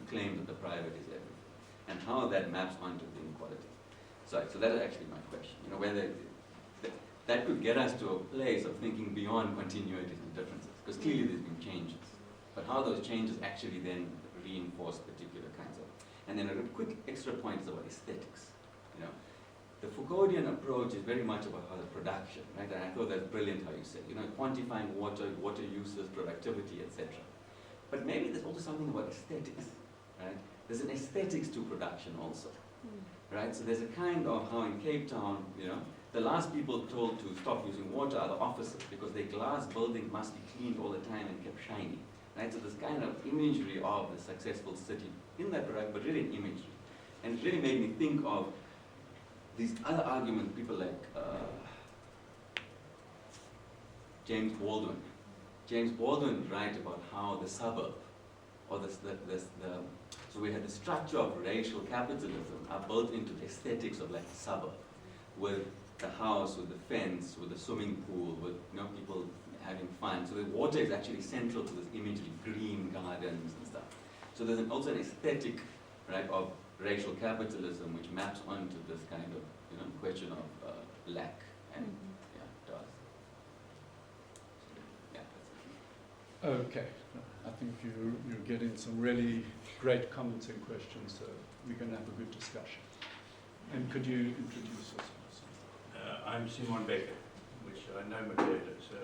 claim that the private is everything, and how that maps onto the inequality. So that is actually my question. Whether that could get us to a place of thinking beyond continuities and differences, because clearly there's been changes, but how those changes actually then reinforce particular kinds of. And then a quick extra point is about aesthetics. The Foucauldian approach is very much about how the production, right? And I thought that's brilliant how you said, quantifying water uses, productivity, etc. But maybe there's also something about aesthetics, right? There's an aesthetics to production also, right? So there's a kind of how in Cape Town, the last people told to stop using water are the officers, because their glass buildings must be cleaned all the time and kept shiny, right? So this kind of imagery of the successful city in that product, but really an imagery. And it really made me think of these other arguments, people like James Baldwin. James Baldwin write about how the suburb, or so we had the structure of racial capitalism are built into the aesthetics of like a suburb, with the house, with the fence, with the swimming pool, with people having fun. So the water is actually central to this imagery, green gardens and stuff. So there's also an aesthetic, right, of racial capitalism which maps onto this kind of question of lack and does. Yeah, that's it. Okay, I think you're getting some really great comments and questions, so we're going to have a good discussion. And could you introduce yourself? I'm Simon Becker, which I know Michela. So,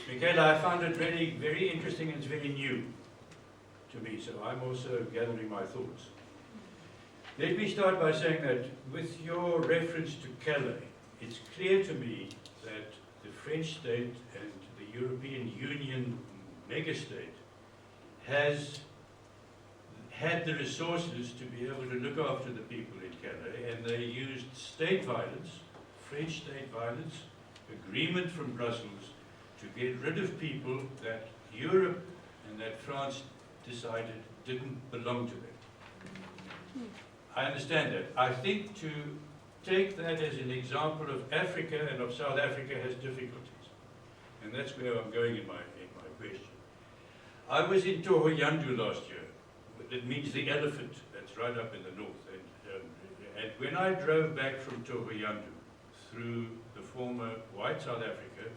Michela, I found it very, very interesting and it's very new to me, so I'm also gathering my thoughts. Let me start by saying that with your reference to Calais, it's clear to me that the French state and the European Union megastate has had the resources to be able to look after the people in Calais, and they used state violence, French state violence, agreement from Brussels to get rid of people that Europe and that France decided didn't belong to them. I understand that. I think to take that as an example of Africa and of South Africa has difficulties. And that's where I'm going in my question. I was in Tohoyandou last year. It means the elephant, that's right up in the north. And when I drove back from Tohoyandou through the former white South Africa,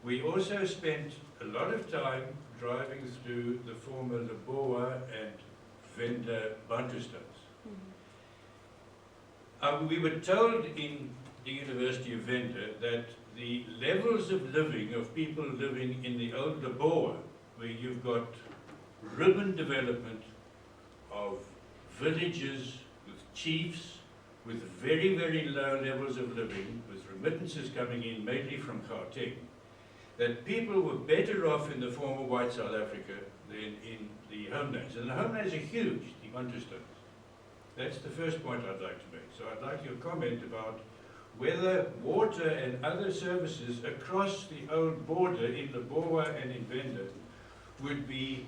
we also spent a lot of time driving through the former Leboa and Venda Bantustans. We were told in the University of Venda that the levels of living of people living in the old Leboa, where you've got urban development of villages with chiefs, with very, very low levels of living, with remittances coming in mainly from Gauteng, that people were better off in the former white South Africa than in the homelands. And the homelands are huge, the Bantustans. That's the first point I'd like to make. So I'd like your comment about whether water and other services across the old border in Leboa and in Venda would be,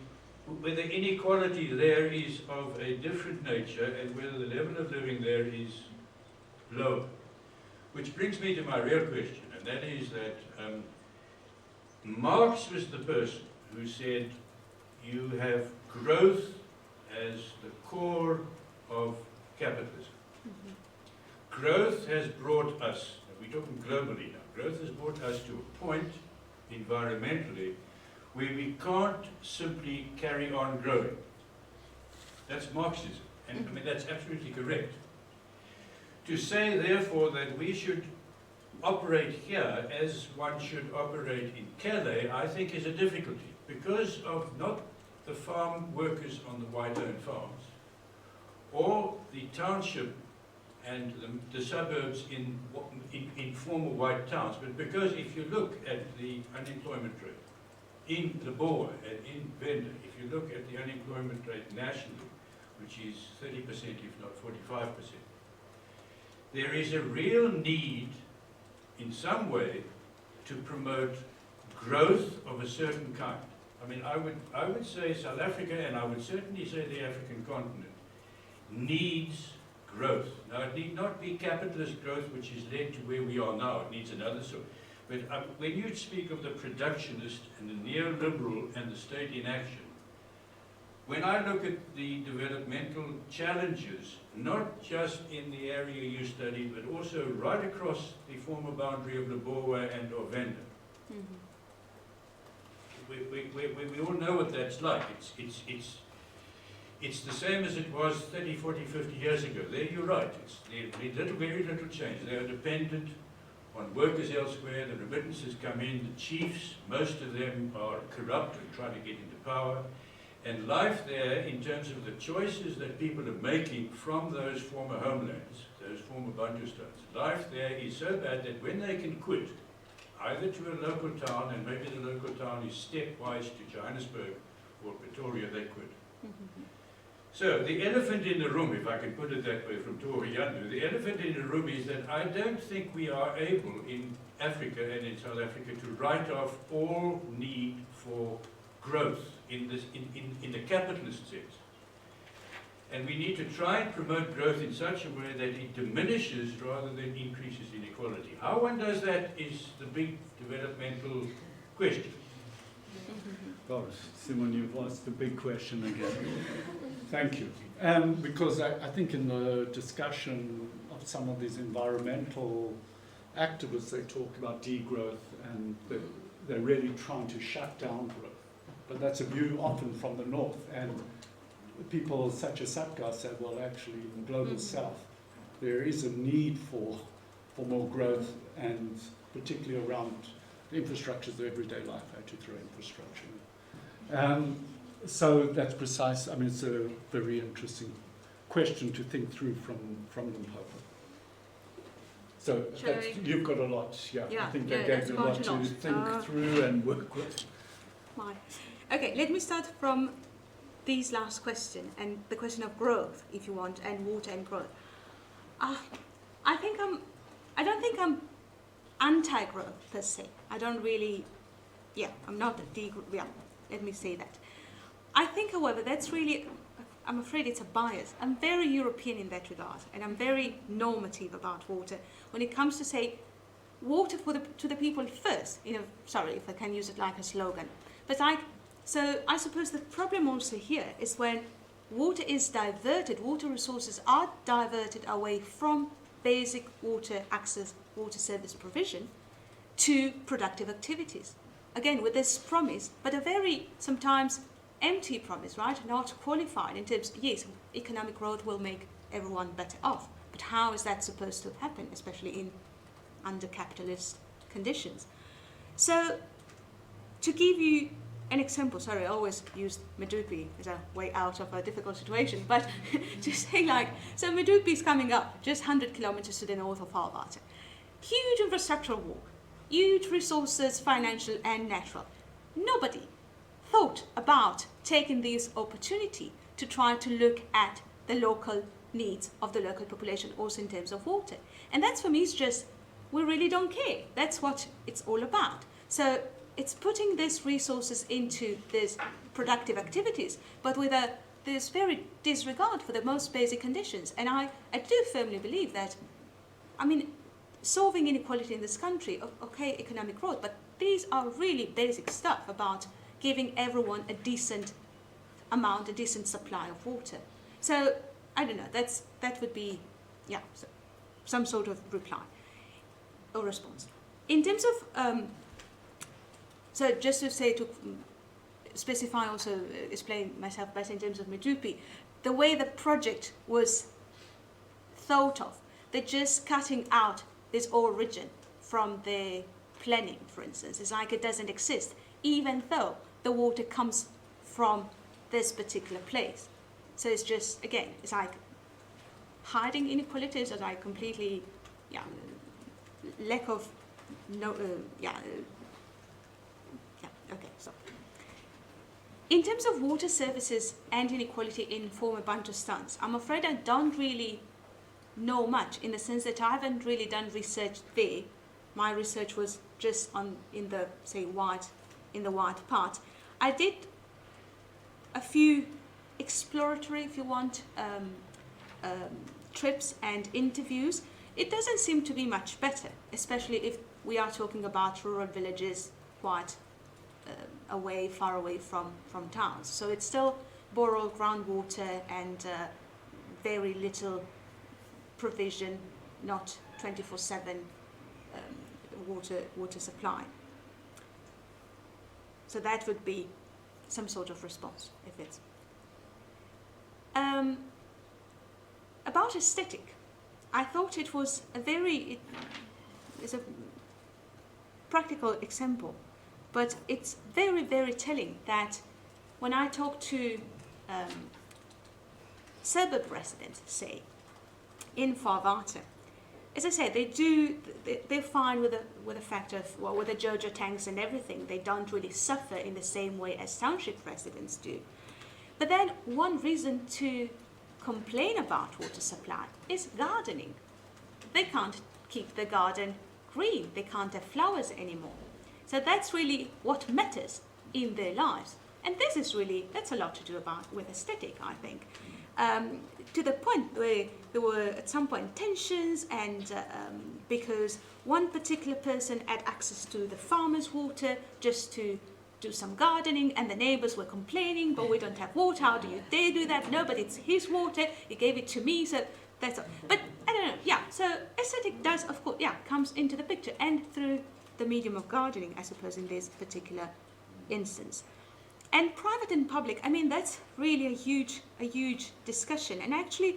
whether inequality there is of a different nature and whether the level of living there is lower. Which brings me to my real question, and that is that Marx was the person who said you have growth as the core of capitalism. Growth has brought us, we're talking globally now, growth has brought us to a point environmentally where we can't simply carry on growing. That's Marxism, and I mean that's absolutely correct. To say therefore that we should operate here as one should operate in Calais, I think is a difficulty, because of not the farm workers on the white-owned farms, or the township and the suburbs in former white towns, but because if you look at the unemployment rate in Leboa and in Venda, if you look at the unemployment rate nationally, which is 30% if not 45%, there is a real need in some way to promote growth of a certain kind. I mean, I would say South Africa, and I would certainly say the African continent, needs growth. Now, it need not be capitalist growth which has led to where we are now. It needs another sort. But when you speak of the productionist and the neoliberal and the state in action, when I look at the developmental challenges, not just in the area you studied, but also right across the former boundary of Leboa and of Venda, we all know what that's like. It's the same as it was 30, 40, 50 years ago. There you're right. There's very little change. They are dependent on workers elsewhere. The remittances come in. The chiefs, most of them are corrupt and try to get into power. And life there, in terms of the choices that people are making from those former homelands, those former Bantustans, life there is so bad that when they can quit, either to a local town, and maybe the local town is stepwise to Johannesburg or Pretoria, they quit. So the elephant in the room, if I can put it that way from Tohoyandou, the elephant in the room is that I don't think we are able in Africa and in South Africa to write off all need for growth in the capitalist sense. And we need to try and promote growth in such a way that it diminishes rather than increases inequality. How one does that is the big developmental question. God, Simon, you've asked the big question again. Thank you. Because I think in the discussion of some of these environmental activists, they talk about degrowth and they're really trying to shut down growth. But that's a view often from the north. And people such as Sapgar said, well, actually, in the global south, there is a need for for more growth, and particularly around the infrastructures of everyday life, actually through infrastructure. So that's precise. I mean, it's a very interesting question to think through from Limpopo. So you've got a lot, yeah. I think that gave you a lot to think through and work with. Right. Okay, let me start from these last question and the question of growth, if you want, and water and growth. I don't think I'm anti-growth per se. I don't really, I'm not let me say that. I think, however, that's really, I'm afraid it's a bias. I'm very European in that regard, and I'm very normative about water. When it comes to say, water to the people first, sorry if I can use it like a slogan. But so I suppose the problem also here is when water is diverted, water resources are diverted away from basic water access, water service provision to productive activities. Again, with this promise, but a very sometimes empty promise, right? Not qualified in terms, yes, economic growth will make everyone better off, but how is that supposed to happen, especially under capitalist conditions? So, to give you an example, sorry, I always use Medupi as a way out of a difficult situation, but to say so Medupi is coming up just 100 kilometers to the north of Harvard. Huge infrastructural work, huge resources, financial and natural. Nobody thought about taking this opportunity to try to look at the local needs of the local population, also in terms of water. And that's, for me, is just, we really don't care. That's what it's all about. So it's putting these resources into these productive activities, but with this very disregard for the most basic conditions. And I do firmly believe that, solving inequality in this country, okay, economic growth, but these are really basic stuff about giving everyone a decent amount, a decent supply of water. So, I don't know, that would be, some sort of reply or response. In terms of, so just to say, to specify also, explain myself better in terms of Medupi, the way the project was thought of, they're just cutting out this origin from the planning, for instance. It's like it doesn't exist, even though the water comes from this particular place. So it's just, again, it's like hiding inequalities, as I completely, lack of, okay, so. In terms of water services and inequality in former Bantustans, I'm afraid I don't really know much, in the sense that I haven't really done research there. My research was just in the white part. I did a few exploratory, if you want, trips and interviews. It doesn't seem to be much better, especially if we are talking about rural villages quite far away from towns. So it's still borrowed groundwater and very little provision, not 24/7 water supply. So that would be some sort of response, if it's about aesthetic. I thought it was it's a practical example, but it's very, very telling that when I talk to suburb residents, say, in Farvata, as I say, they're fine with the fact of, with the Jojo tanks and everything. They don't really suffer in the same way as township residents do. But then one reason to complain about water supply is gardening. They can't keep the garden green. They can't have flowers anymore. So that's really what matters in their lives. And this is really, that's a lot to do with aesthetic, I think. To the point where there were at some point tensions, and because one particular person had access to the farmer's water just to do some gardening, and the neighbors were complaining, but we don't have water, how do you dare do that? No, but it's his water, he gave it to me, so that's all. But I don't know, so aesthetic does, of course, comes into the picture, and through the medium of gardening, I suppose, in this particular instance. And private and public, that's really a huge discussion. And actually,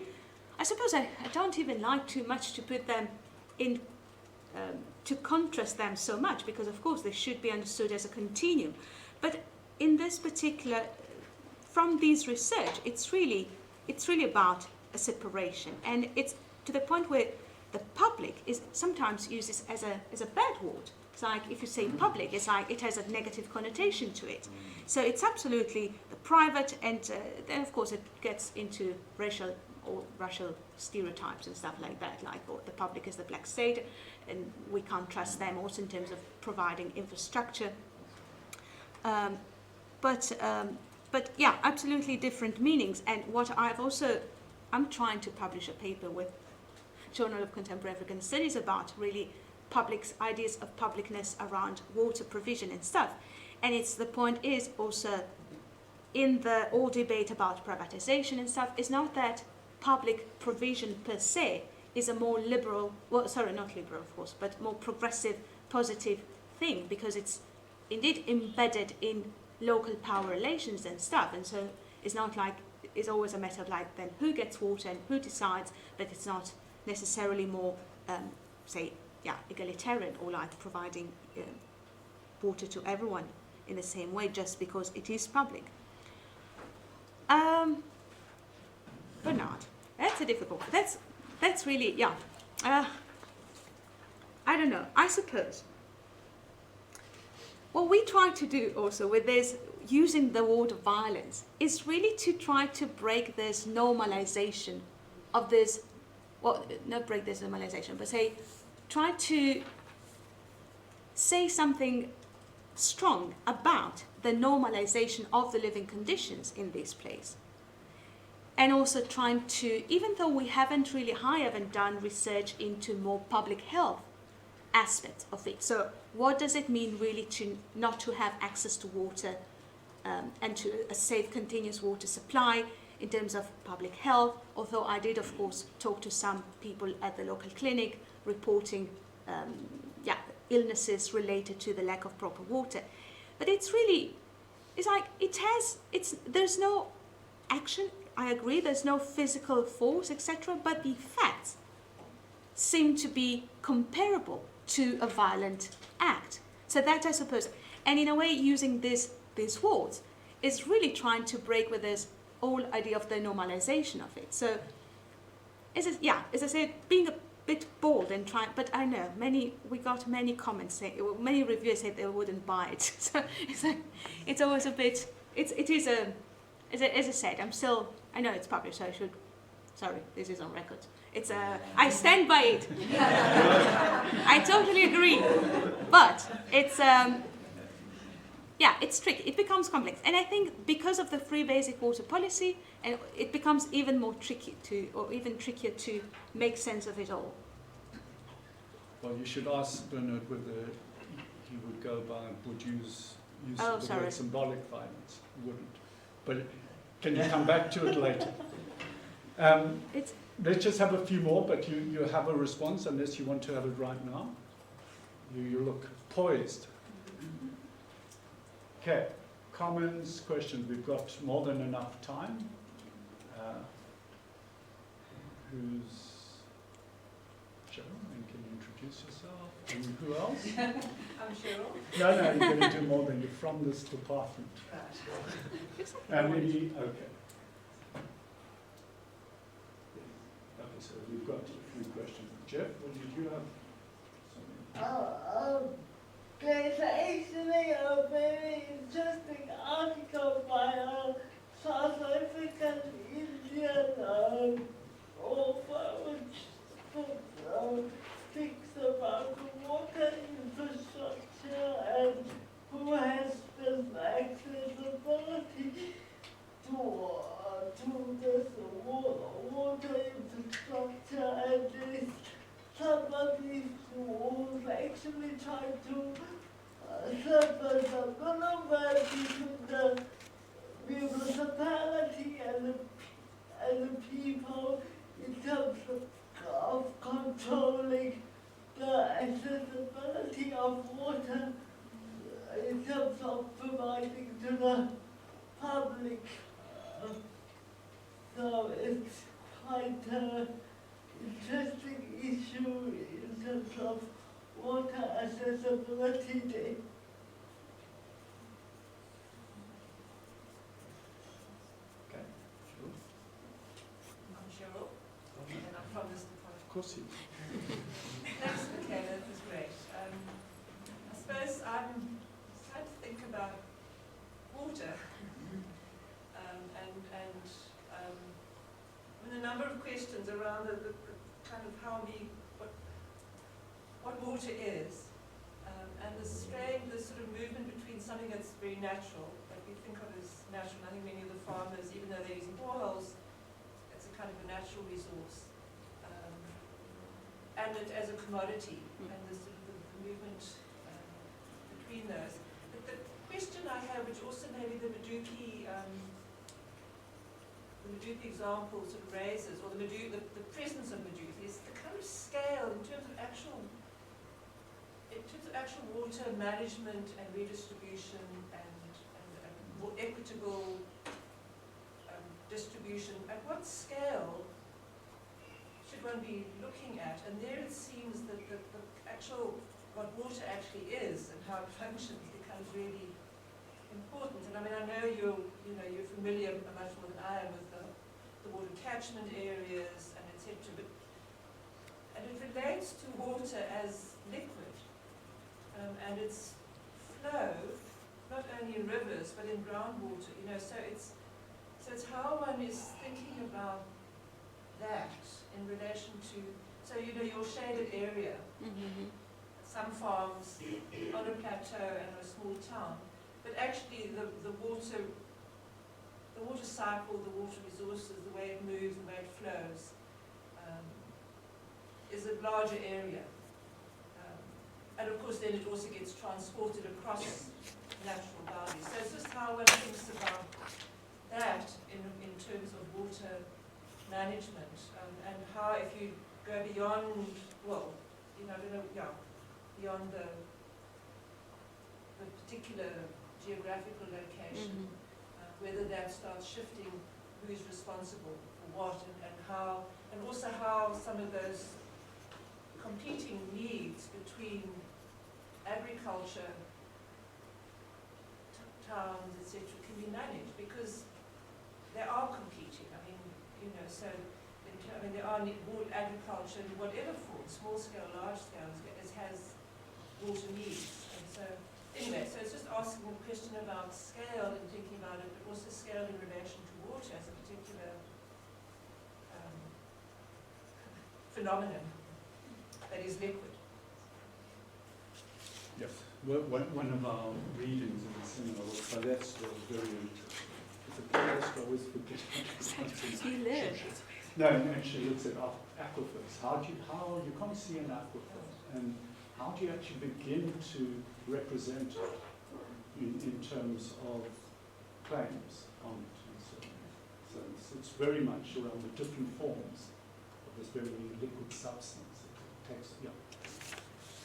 I suppose I don't even like too much to put them in to contrast them so much, because of course they should be understood as a continuum. But in this particular, from this research, it's really about a separation, and it's to the point where the public is sometimes uses as a bad word. It's like if you say public, it's like it has a negative connotation to it. So it's absolutely the private, and then of course it gets into racial stereotypes and stuff like that, like the public is the black state and we can't trust them, also in terms of providing infrastructure. But yeah, absolutely different meanings. And what I'm trying to publish a paper with Journal of Contemporary African Studies about really public's ideas of publicness around water provision and stuff. And the point is also in the whole debate about privatization and stuff, is not that public provision per se is a more liberal, well, sorry, not liberal of course, but more progressive, positive thing, because it's indeed embedded in local power relations and stuff. And so it's not like, it's always a matter of like then who gets water and who decides, but it's not necessarily more, egalitarian, or like providing water to everyone in the same way just because it is public. Bernard, that's a difficult one. That's really, yeah. I don't know, I suppose. What we try to do also with this, using the word of violence, is really to try to break this normalization of this, well, not break this normalization, but try to say something strong about the normalization of the living conditions in this place. And also trying to, even though I haven't done research into more public health aspects of it. So what does it mean really to not to have access to water and to a safe, continuous water supply in terms of public health? Although I did, of course, talk to some people at the local clinic reporting illnesses related to the lack of proper water. But there's no action, I agree, there's no physical force, etc., but the facts seem to be comparable to a violent act. So that, I suppose, and in a way using these words is really trying to break with this whole idea of the normalization of it. So, as I said, being a bit bold and trying, but I know we got many comments saying, many reviewers said they wouldn't buy it. So it's always a bit, as I said, I know it's published, so I should, sorry, this is on record. I stand by it. I totally agree. But it's tricky. It becomes complex. And I think because of the free basic water policy, and it becomes even trickier to make sense of it all. Well, you should ask Bernard whether he would go by and would use the word symbolic violence. He wouldn't. But can you come back to it later? Let's just have a few more, but you have a response unless you want to have it right now. You look poised. Okay, comments, questions. We've got more than enough time. Who's Cheryl? And can you introduce yourself? And who else? I'm Cheryl. No, you're going to do more than you're from this department. And maybe, okay. Okay, so we've got a few questions. Jeff, what did you have? There's actually a very interesting article by a South African Indian author which speaks about water infrastructure and who has this accessibility to this water infrastructure, and there's somebody who actually tried to serve as a middleman between the municipality and the people in terms of controlling the accessibility of water in terms of providing to the public. So it's quite an interesting issue in terms of Water Accessibility Day. Okay. Sure. I'm Cheryl, and I'm from this department. Of course, Thanks, Michela, that was great. I suppose I'm trying to think about water, and a number of questions around the kind of how what water is, and the sort of movement between something that's very natural, that we think of as natural. I think many of the farmers, even though they're using boreholes, it's a kind of a natural resource. And it as a commodity, and the sort of the movement between those. But the question I have, which also maybe the Medupi example sort of raises, or the presence of Medupi, is the kind of scale in terms of actual water management and redistribution and more equitable distribution. At what scale should one be looking at? And there it seems that the actual, what water actually is and how it functions becomes really important. And I mean, I know you're familiar much more than I am with the water catchment areas and etc. And it relates to water as liquid and its flow, not only in rivers but in groundwater. So it's how one is thinking about that in relation to, your shaded area, some farms on a plateau and a small town, but actually the water cycle, the water resources, the way it moves, the way it flows, is a larger area. And of course then it also gets transported across natural boundaries. So it's just how one thinks about that in terms of water management, and how if you go beyond, beyond the particular geographical location, whether that starts shifting who's responsible for what, and how, and also how some of those competing needs between agriculture, towns, etc., can be managed, because they are competing. I mean, there are agriculture in whatever form, small scale, large scale, has water needs. And so, anyway, so it's just asking a question about scale and thinking about it, but also scale in relation to water as a particular phenomenon that is liquid. Yes. Well, one of our readings in the seminar was Palestra, very interesting. It's a Palestra, I always forget You live. No, and she looks at aquifers. How you can't see an aquifer, and how do you actually begin to represent it in terms of claims on it? And so it's very much around the different forms of this very liquid substance. It takes,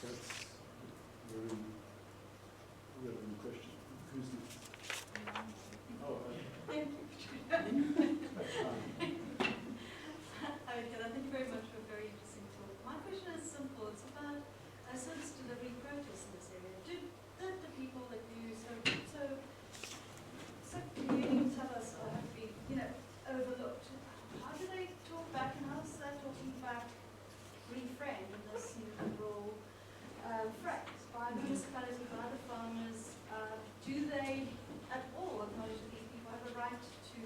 that's a very relevant question. Who's next? Oh, Hi, Michela. Thank you very much for a very interesting talk. My question is simple. It's about service delivery protests in this area. Do the people that you so can you tell us or have been overlooked? How do they talk back, and how is that talking back reframed in this new liberal phrase by the municipality, by the farmers? Do they at all acknowledge that these people have a right to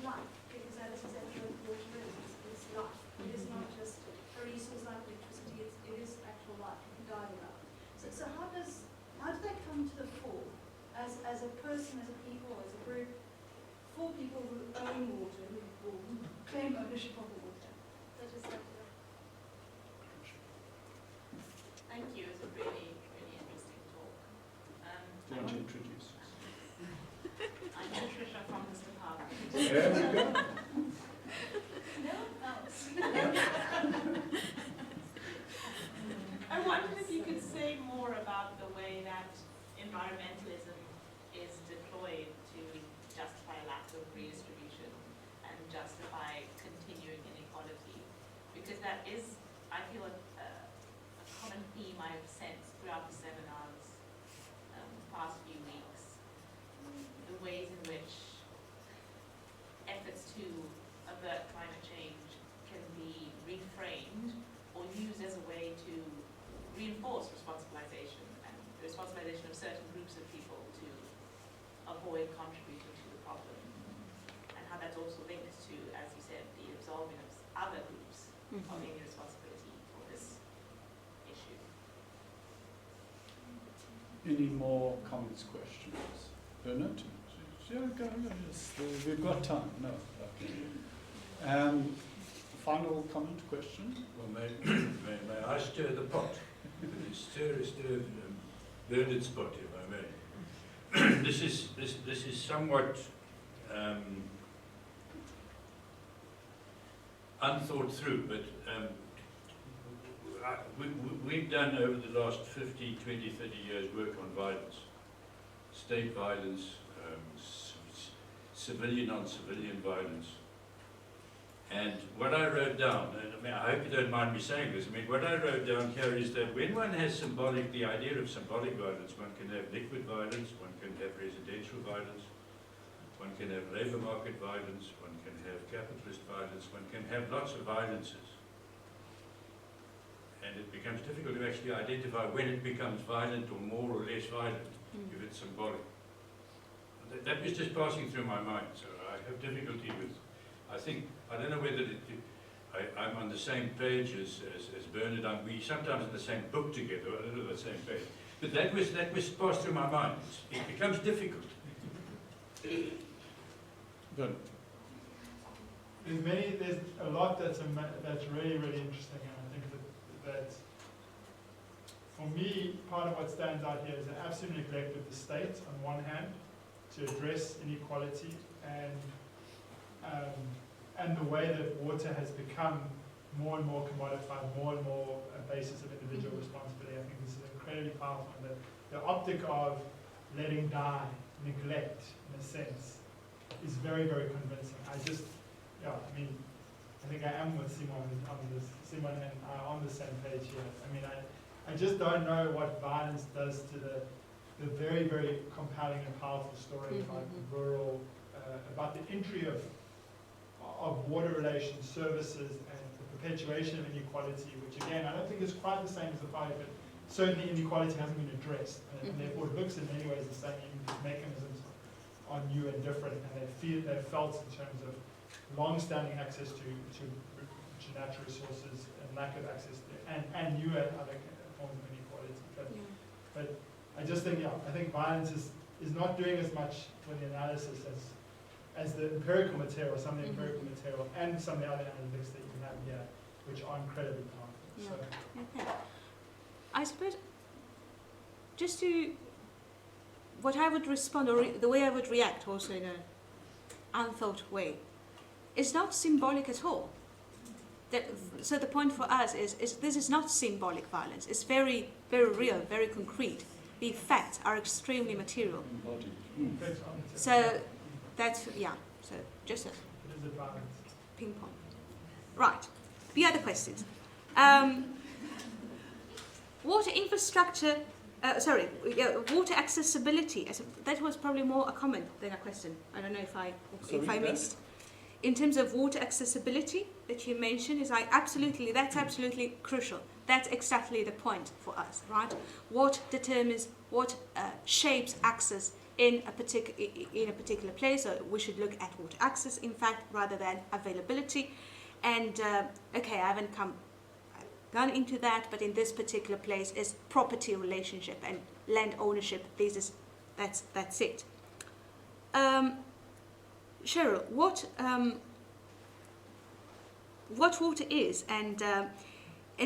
life? Because that is exactly what water is. It's life. It is not just a resource like electricity. It is actual life. You can die without. So how do they come to the fore as a person, as a people, as a group, for people who own water, who claim ownership of the water? That is like Thank you. It was a really, really interesting talk. do you want to introduce? I'm Patricia from this department. There we go. No else. I wondered if you could say more about the way that environmentalism is deployed to justify lack of redistribution and justify continuing inequality. Because that is, I feel, a common theme I've sensed also linked to, as you said, the absolving of other groups of any responsibility for this issue. Any more comments, questions? Bernard? Yeah, go. Yes, we've got time. No. Okay. Final comment, question? Well, may I stir the pot? stir Bernard's pot, if I may. This is somewhat unthought through, but we've done over the last 50, 20, 30 years work on violence, state violence, civilian on civilian violence. And what I wrote down, and I mean, I hope you don't mind me saying this, I mean, what I wrote down here is that when one has the idea of symbolic violence, one can have liquid violence, one can have residential violence, one can have labour market violence, one can have capitalist violence, one can have lots of violences. And it becomes difficult to actually identify when it becomes violent or more or less violent, if it's symbolic. That was just passing through my mind, so I have difficulty with, I don't know whether I'm on the same page as Bernard. We sometimes in the same book together, I don't know the same page. But that was passed through my mind. It becomes difficult. Good. There's a lot that's really, really interesting, and I think that for me, part of what stands out here is an absolute neglect of the state on one hand to address inequality and the way that water has become more and more commodified, more and more a basis of individual responsibility. I think this is incredibly powerful. And the optic of letting die, neglect, in a sense, is very, very convincing. I think I am with Simon on this. Simon and I are on the same page here. I mean, I just don't know what violence does to the very, very compelling and powerful story about the rural, about the entry of water relations, services, and the perpetuation of inequality, which again, I don't think is quite the same as the fight, but certainly inequality hasn't been addressed. And therefore it looks in many ways the same, even if mechanisms are new and different, and they're felt in terms of long-standing access to natural resources and lack of access to, and new and other forms of inequality. But I just think, I think violence is not doing as much for the analysis as the empirical material, some of the empirical material, and some of the other analytics that you have here, which are incredibly powerful. So. Okay. I suppose, just to, what I would respond, or the way I would react also in an unthought way, is not symbolic at all. So the point for us is this is not symbolic violence. It's very, very real, very concrete. The effects are extremely material. So that's, so just a ping pong. Right, the other questions. Water infrastructure, water accessibility. That was probably more a comment than a question. I don't know if I missed. In terms of water accessibility that you mentioned, that's absolutely crucial. That's exactly the point for us, right? What determines, what shapes access in a particular place? So we should look at water access, in fact, rather than availability. And I haven't gone into that, but in this particular place is property relationship and land ownership. That's it. Cheryl, what water is, and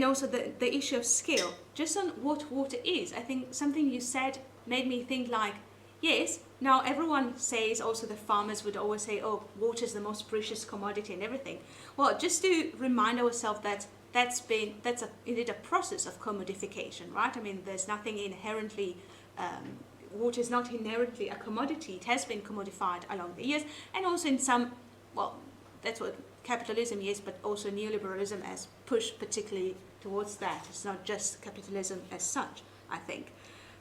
also the issue of scale. Just on what water is, I think something you said made me think like, yes, now everyone says, also the farmers would always say, oh, water is the most precious commodity and everything. Well, just to remind ourselves that that's indeed a process of commodification, right? I mean, there's nothing inherently, water is not inherently a commodity. It has been commodified along the years, and also in some, that's what capitalism is, but also neoliberalism has pushed particularly towards that. It's not just capitalism as such, I think.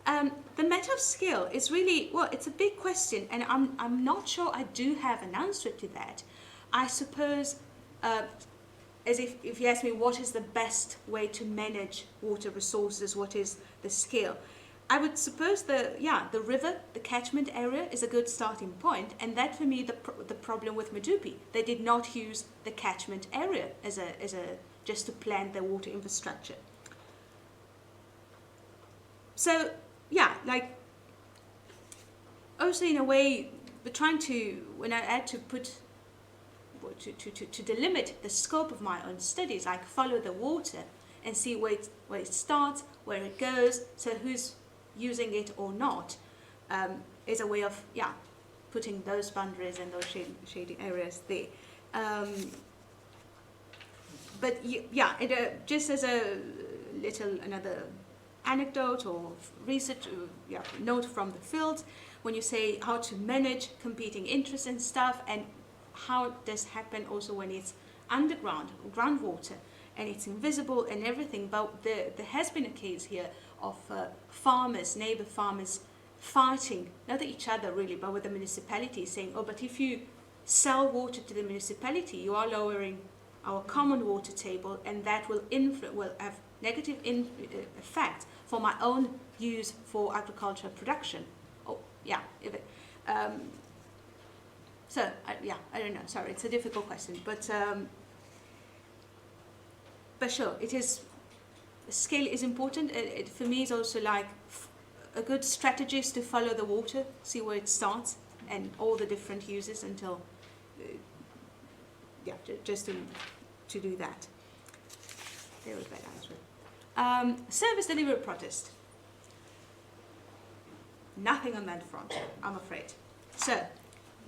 The matter of scale is really, it's a big question, and I'm not sure I do have an answer to that. I suppose, as if you ask me what is the best way to manage water resources, what is the scale, I would suppose the river, the catchment area is a good starting point, and that for me the problem with Medupi, they did not use the catchment area as a just to plan their water infrastructure. So yeah, like also in a way we're trying to, when I had to put to delimit the scope of my own studies, like follow the water and see where it starts, where it goes, so who's using it or not, is a way of putting those boundaries and those shading areas there. But just as a little another anecdote or research note from the field, when you say how to manage competing interests and stuff, and how this happen also when it's underground, groundwater, and it's invisible and everything, but there has been a case here of farmers, neighbor farmers, fighting, not each other really, but with the municipality, saying, oh, but if you sell water to the municipality, you are lowering our common water table, and that will have negative effect for my own use for agricultural production. Oh, yeah. So, I don't know, sorry, it's a difficult question, but sure, it is, scale is important. It for me is also like a good strategy is to follow the water, see where it starts, and all the different uses until, just to do that. There was that answer. Service delivery protest. Nothing on that front, I'm afraid. So,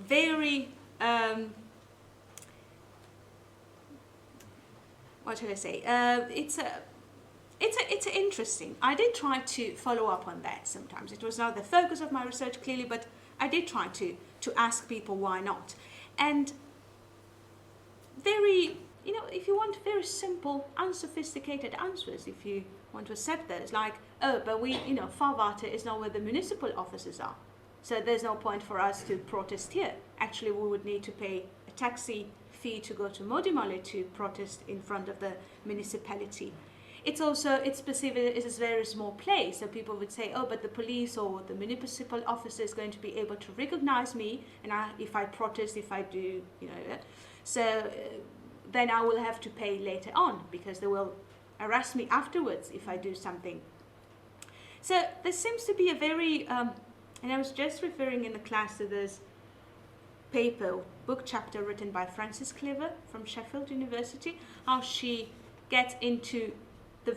very, what should I say? It's interesting. I did try to follow up on that sometimes. It was not the focus of my research clearly, but I did try to ask people why not. And very, if you want very simple, unsophisticated answers, if you want to accept those, like, oh, but we, Farvata is not where the municipal offices are. So there's no point for us to protest here. Actually, we would need to pay a taxi fee to go to Modimale to protest in front of the municipality. It's specific, it's a very small place, so people would say, oh, but the police or the municipal officer is going to be able to recognize me, and if I protest, if I do, so then I will have to pay later on, because they will arrest me afterwards if I do something. So there seems to be a very, and I was just referring in the class to this book chapter written by Frances Cleaver from Sheffield University, how she gets into the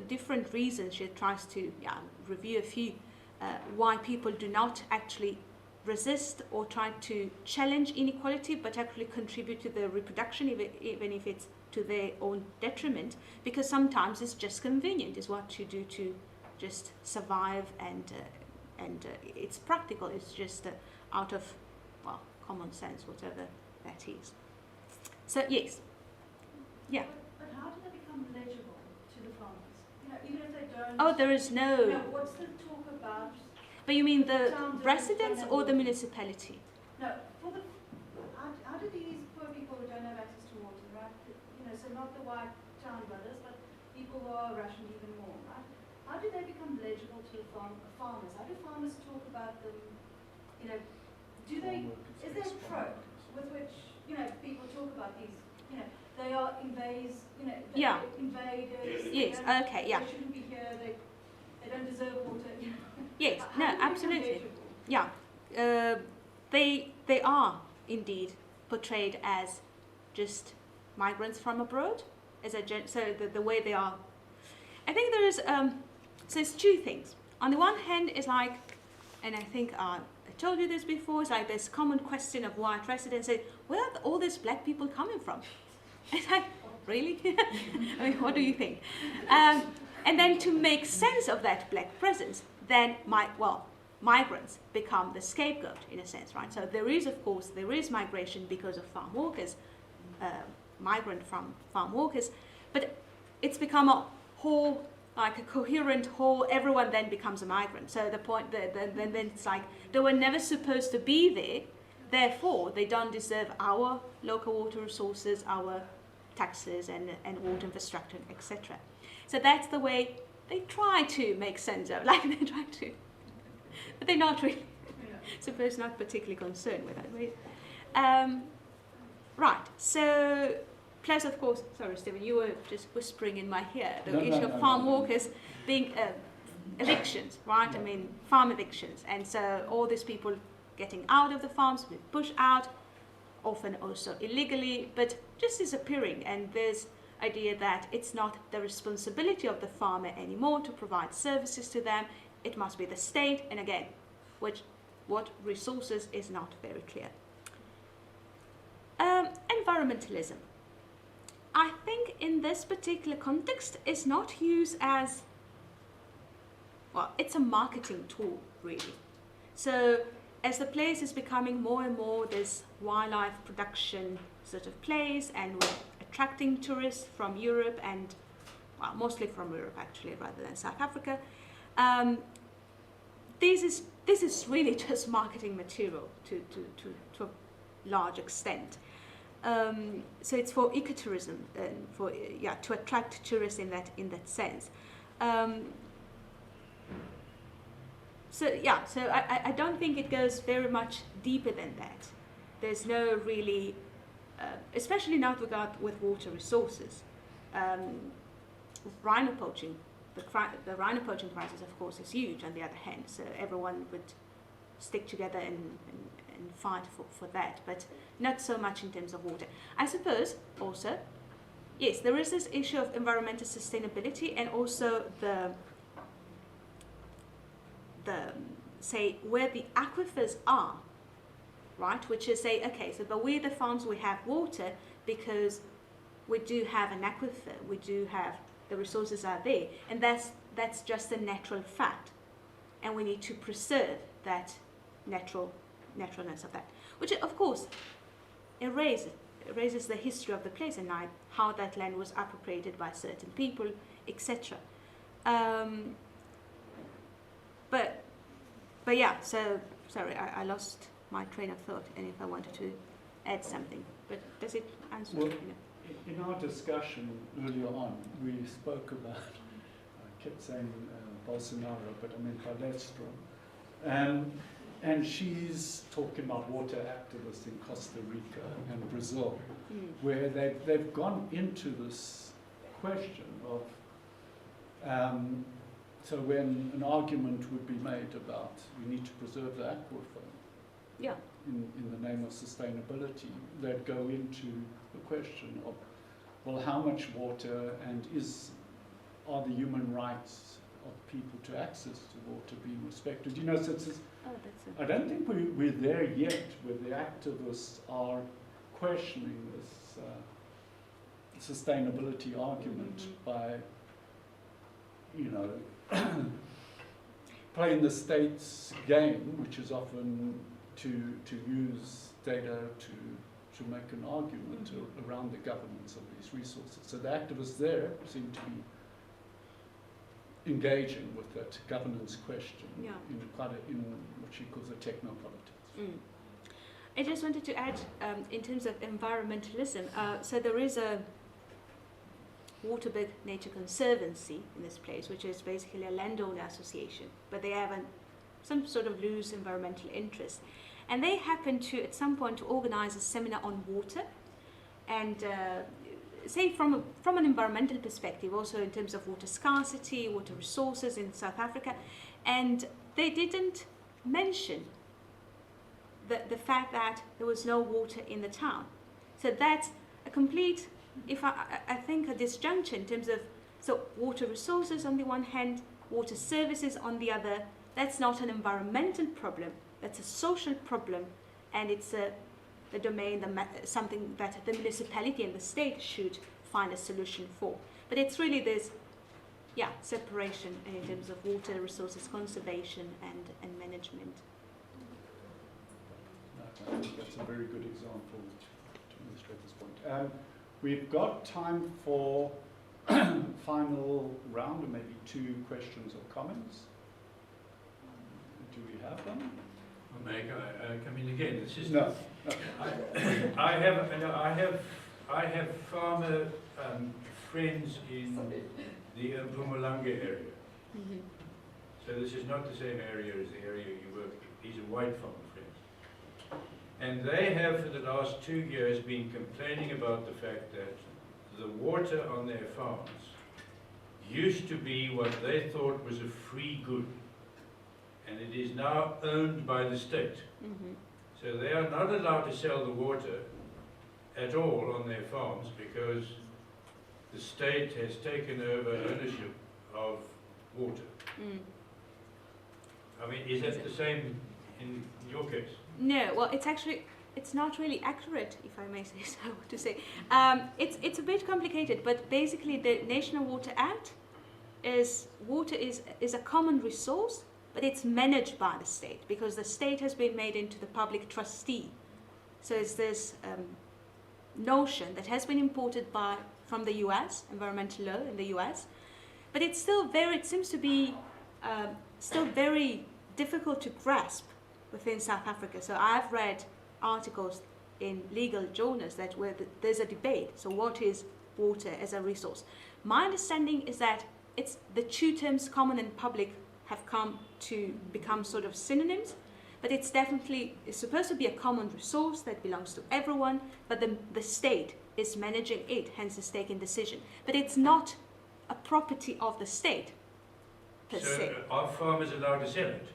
different reasons. She tries to review a few why people do not actually resist or try to challenge inequality, but actually contribute to the reproduction, even if it's to their own detriment, because sometimes it's just convenient, is what you do to just survive, and it's practical. It's just out of common sense, whatever that is. So yes, yeah. But how do they become legible to the farmers? Even if they don't. Oh, there is no. What's the talk about? But you mean the residents or the municipality? No, how do these poor people who don't have access to water, right? So not the white town dwellers, but people who are rationed even more, right? How do they become legible to the farmers? How do farmers talk about them? Is there a trope with which people talk about these? They are invaders. Invaders. Yes. Okay. Yeah. They shouldn't be here. They don't deserve water. Yes. No. Absolutely. Yeah. They are indeed portrayed as just migrants from abroad, so the way they are. I think there is so it's two things. On the one hand, it's like, and I think I told you this before, it's like this common question of white residents say, where are all these black people coming from? It's like, really? I mean, what do you think? And then to make sense of that black presence, then migrants become the scapegoat in a sense, right? So there is migration because of farm workers, migrant from farm workers, but it's become a whole, like a coherent whole. Everyone then becomes a migrant. So the point then it's like they were never supposed to be there, therefore they don't deserve our local water resources, our taxes and water infrastructure, etc. So that's the way they try to make sense of, like they try to, but they're not really, suppose not particularly concerned with that. Right, so, plus of course, sorry Stephen, you were just whispering in my ear, the issue of farm workers being evictions, right? I mean, farm evictions, and so all these people getting out of the farms, being pushed out, often also illegally, but just disappearing, and there's idea that it's not the responsibility of the farmer anymore to provide services to them, it must be the state, and again, what resources is not very clear. Environmentalism. I think in this particular context is not used as, well, it's a marketing tool, really. So as the place is becoming more and more this wildlife production sort of place, and we're attracting tourists from Europe and, well, mostly from Europe actually, rather than South Africa, this is really just marketing material to a large extent. So it's for ecotourism and for to attract tourists in that sense. So I don't think it goes very much deeper than that. There's no really, especially now with water resources, rhino poaching. The rhino poaching crisis, of course, is huge. On the other hand, so everyone would stick together and fight for that, but not so much in terms of water. I suppose also, yes, there is this issue of environmental sustainability, and also the say where the aquifers are, right? Which is say, okay, so but where the farms we have water because we do have an aquifer, we do have the resources are there, and that's just a natural fact, and we need to preserve that naturalness of that, which of course erases the history of the place and how that land was appropriated by certain people, etc. But yeah, so sorry, I lost my train of thought, and if I wanted to add something, but does it answer? Well, in our discussion earlier on, we spoke about, I kept saying Bolsonaro, but I meant Palestro. And she's talking about water activists in Costa Rica and Brazil, where they've gone into this question of, so when an argument would be made about we need to preserve the aquifer in the name of sustainability, they'd go into the question of, well, how much water, and are the human rights of people to access to water being respected? You know, so it's I don't think we're there yet where the activists are questioning this sustainability argument by, you know, playing the state's game, which is often to use data to make an argument around the governance of these resources. So the activists there seem to be engaging with that governance question in what she calls a technopolitics. I just wanted to add, in terms of environmentalism, so there is a Waterbird Nature Conservancy in this place, which is basically a landowner association, but they have some sort of loose environmental interest. And they happened to, at some point, to organize a seminar on water, and say from an environmental perspective, also in terms of water scarcity, water resources in South Africa, and they didn't mention the fact that there was no water in the town. So that's a complete, I think, a disjuncture in terms of, so water resources on the one hand, water services on the other. That's not an environmental problem, that's a social problem, and it's the domain, something that the municipality and the state should find a solution for. But it's really this, separation in terms of water resources conservation and management. I think that's a very good example to illustrate this point. We've got time for final round, or maybe 2 questions or comments. Do we have them? May I come in again? This is No. I have farmer friends in the Mpumalanga area, Mhm. So this is not the same area as the area you work in. These are white farmer friends. And they have for the last 2 years been complaining about the fact that the water on their farms used to be what they thought was a free good. And it is now owned by the state. Mhm. So they are not allowed to sell the water at all on their farms because the state has taken over ownership of water. Mm. I mean, is that the same in your case? No, well, it's not really accurate, if I may say so to say. It's a bit complicated, but basically the National Water Act water is a common resource, but it's managed by the state because the state has been made into the public trustee. So it's this notion that has been imported from the US, environmental law in the US, but it's still it seems to be still very difficult to grasp within South Africa. So I've read articles in legal journals where there's a debate. So what is water as a resource? My understanding is that the two terms common and public have come to become sort of synonyms, but it's supposed to be a common resource that belongs to everyone, but the state is managing it, hence the stake in decision. But it's not a property of the state, per se. So are farmers allowed to sell it?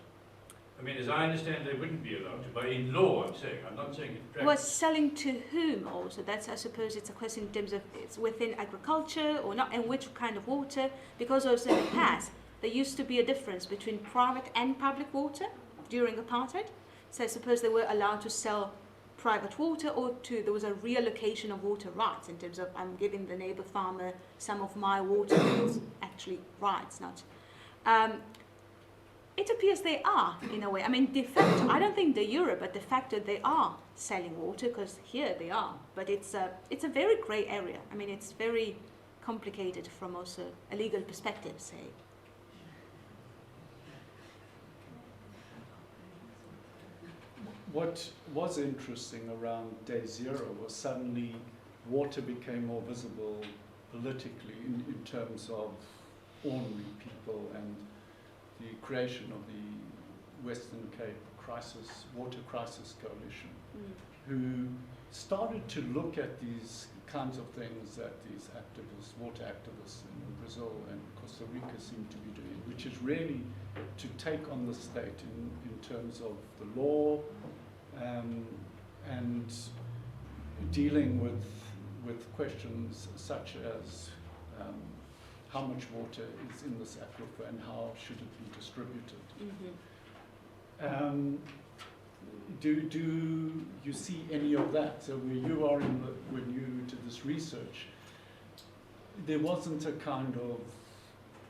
I mean, as I understand, they wouldn't be allowed to. But in law, I'm saying. I'm not saying in practice. Well, selling to whom also? That's, I suppose, it's a question in terms of it's within agriculture or not, and which kind of water. Because also in the past, there used to be a difference between private and public water during apartheid. So I suppose they were allowed to sell private water, or there was a reallocation of water rights in terms of I'm giving the neighbor farmer some of my water, it's actually rights, not. It appears they are, in a way. I mean, de facto, I don't think de jure, but de facto they are selling water, because here they are. But it's a very grey area. I mean, it's very complicated from also a legal perspective, say. What was interesting around Day Zero was suddenly water became more visible politically in terms of ordinary people and the creation of the Western Cape Water Crisis Coalition, who started to look at these kinds of things that these activists, water activists in Brazil and Costa Rica seem to be doing, which is really to take on the state in terms of the law and dealing with questions such as how much water is in this aquifer and how should it be distributed. Mm-hmm. Do you see any of that? So where you are when you did this research, there wasn't a kind of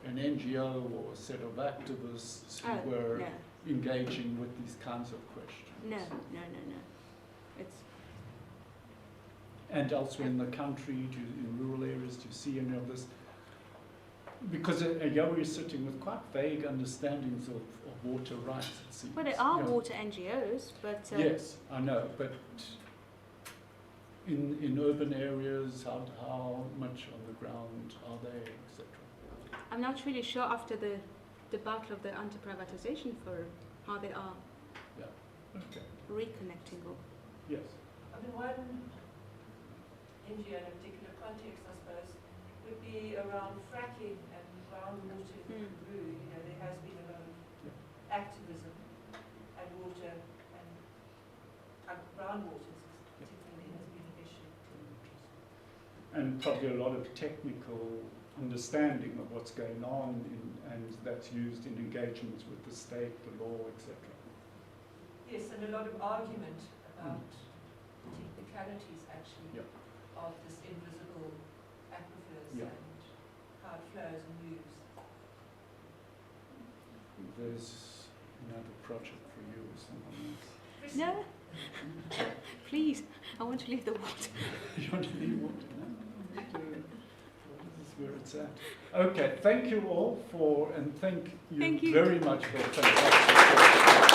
an NGO or a set of activists who were engaging with these kinds of questions. No. And elsewhere in the country, in rural areas, do you see any of this? Because Yowie is sitting with quite vague understandings of water rights, it seems. Well, there are water NGOs, but... yes, I know, but in urban areas, how much on the ground are they, etc.? I'm not really sure after the debacle of the anti-privatization for how they are reconnecting. Yes. I mean, one NGO in a particular context, I suppose, would be around fracking and groundwater in Peru. You know, there has been a lot of activism, and water and groundwater particularly has been an issue. And probably a lot of technical understanding of what's going on, and that's used in engagements with the state, the law, etc. Yes, and a lot of argument about the technicalities actually of this invisible aquifers and how it flows and moves. There's another project for you or someone else. No? Please, I want to leave the water. You want to leave water? No? This is where it's at. Okay, thank you all and thank you very much for a fantastic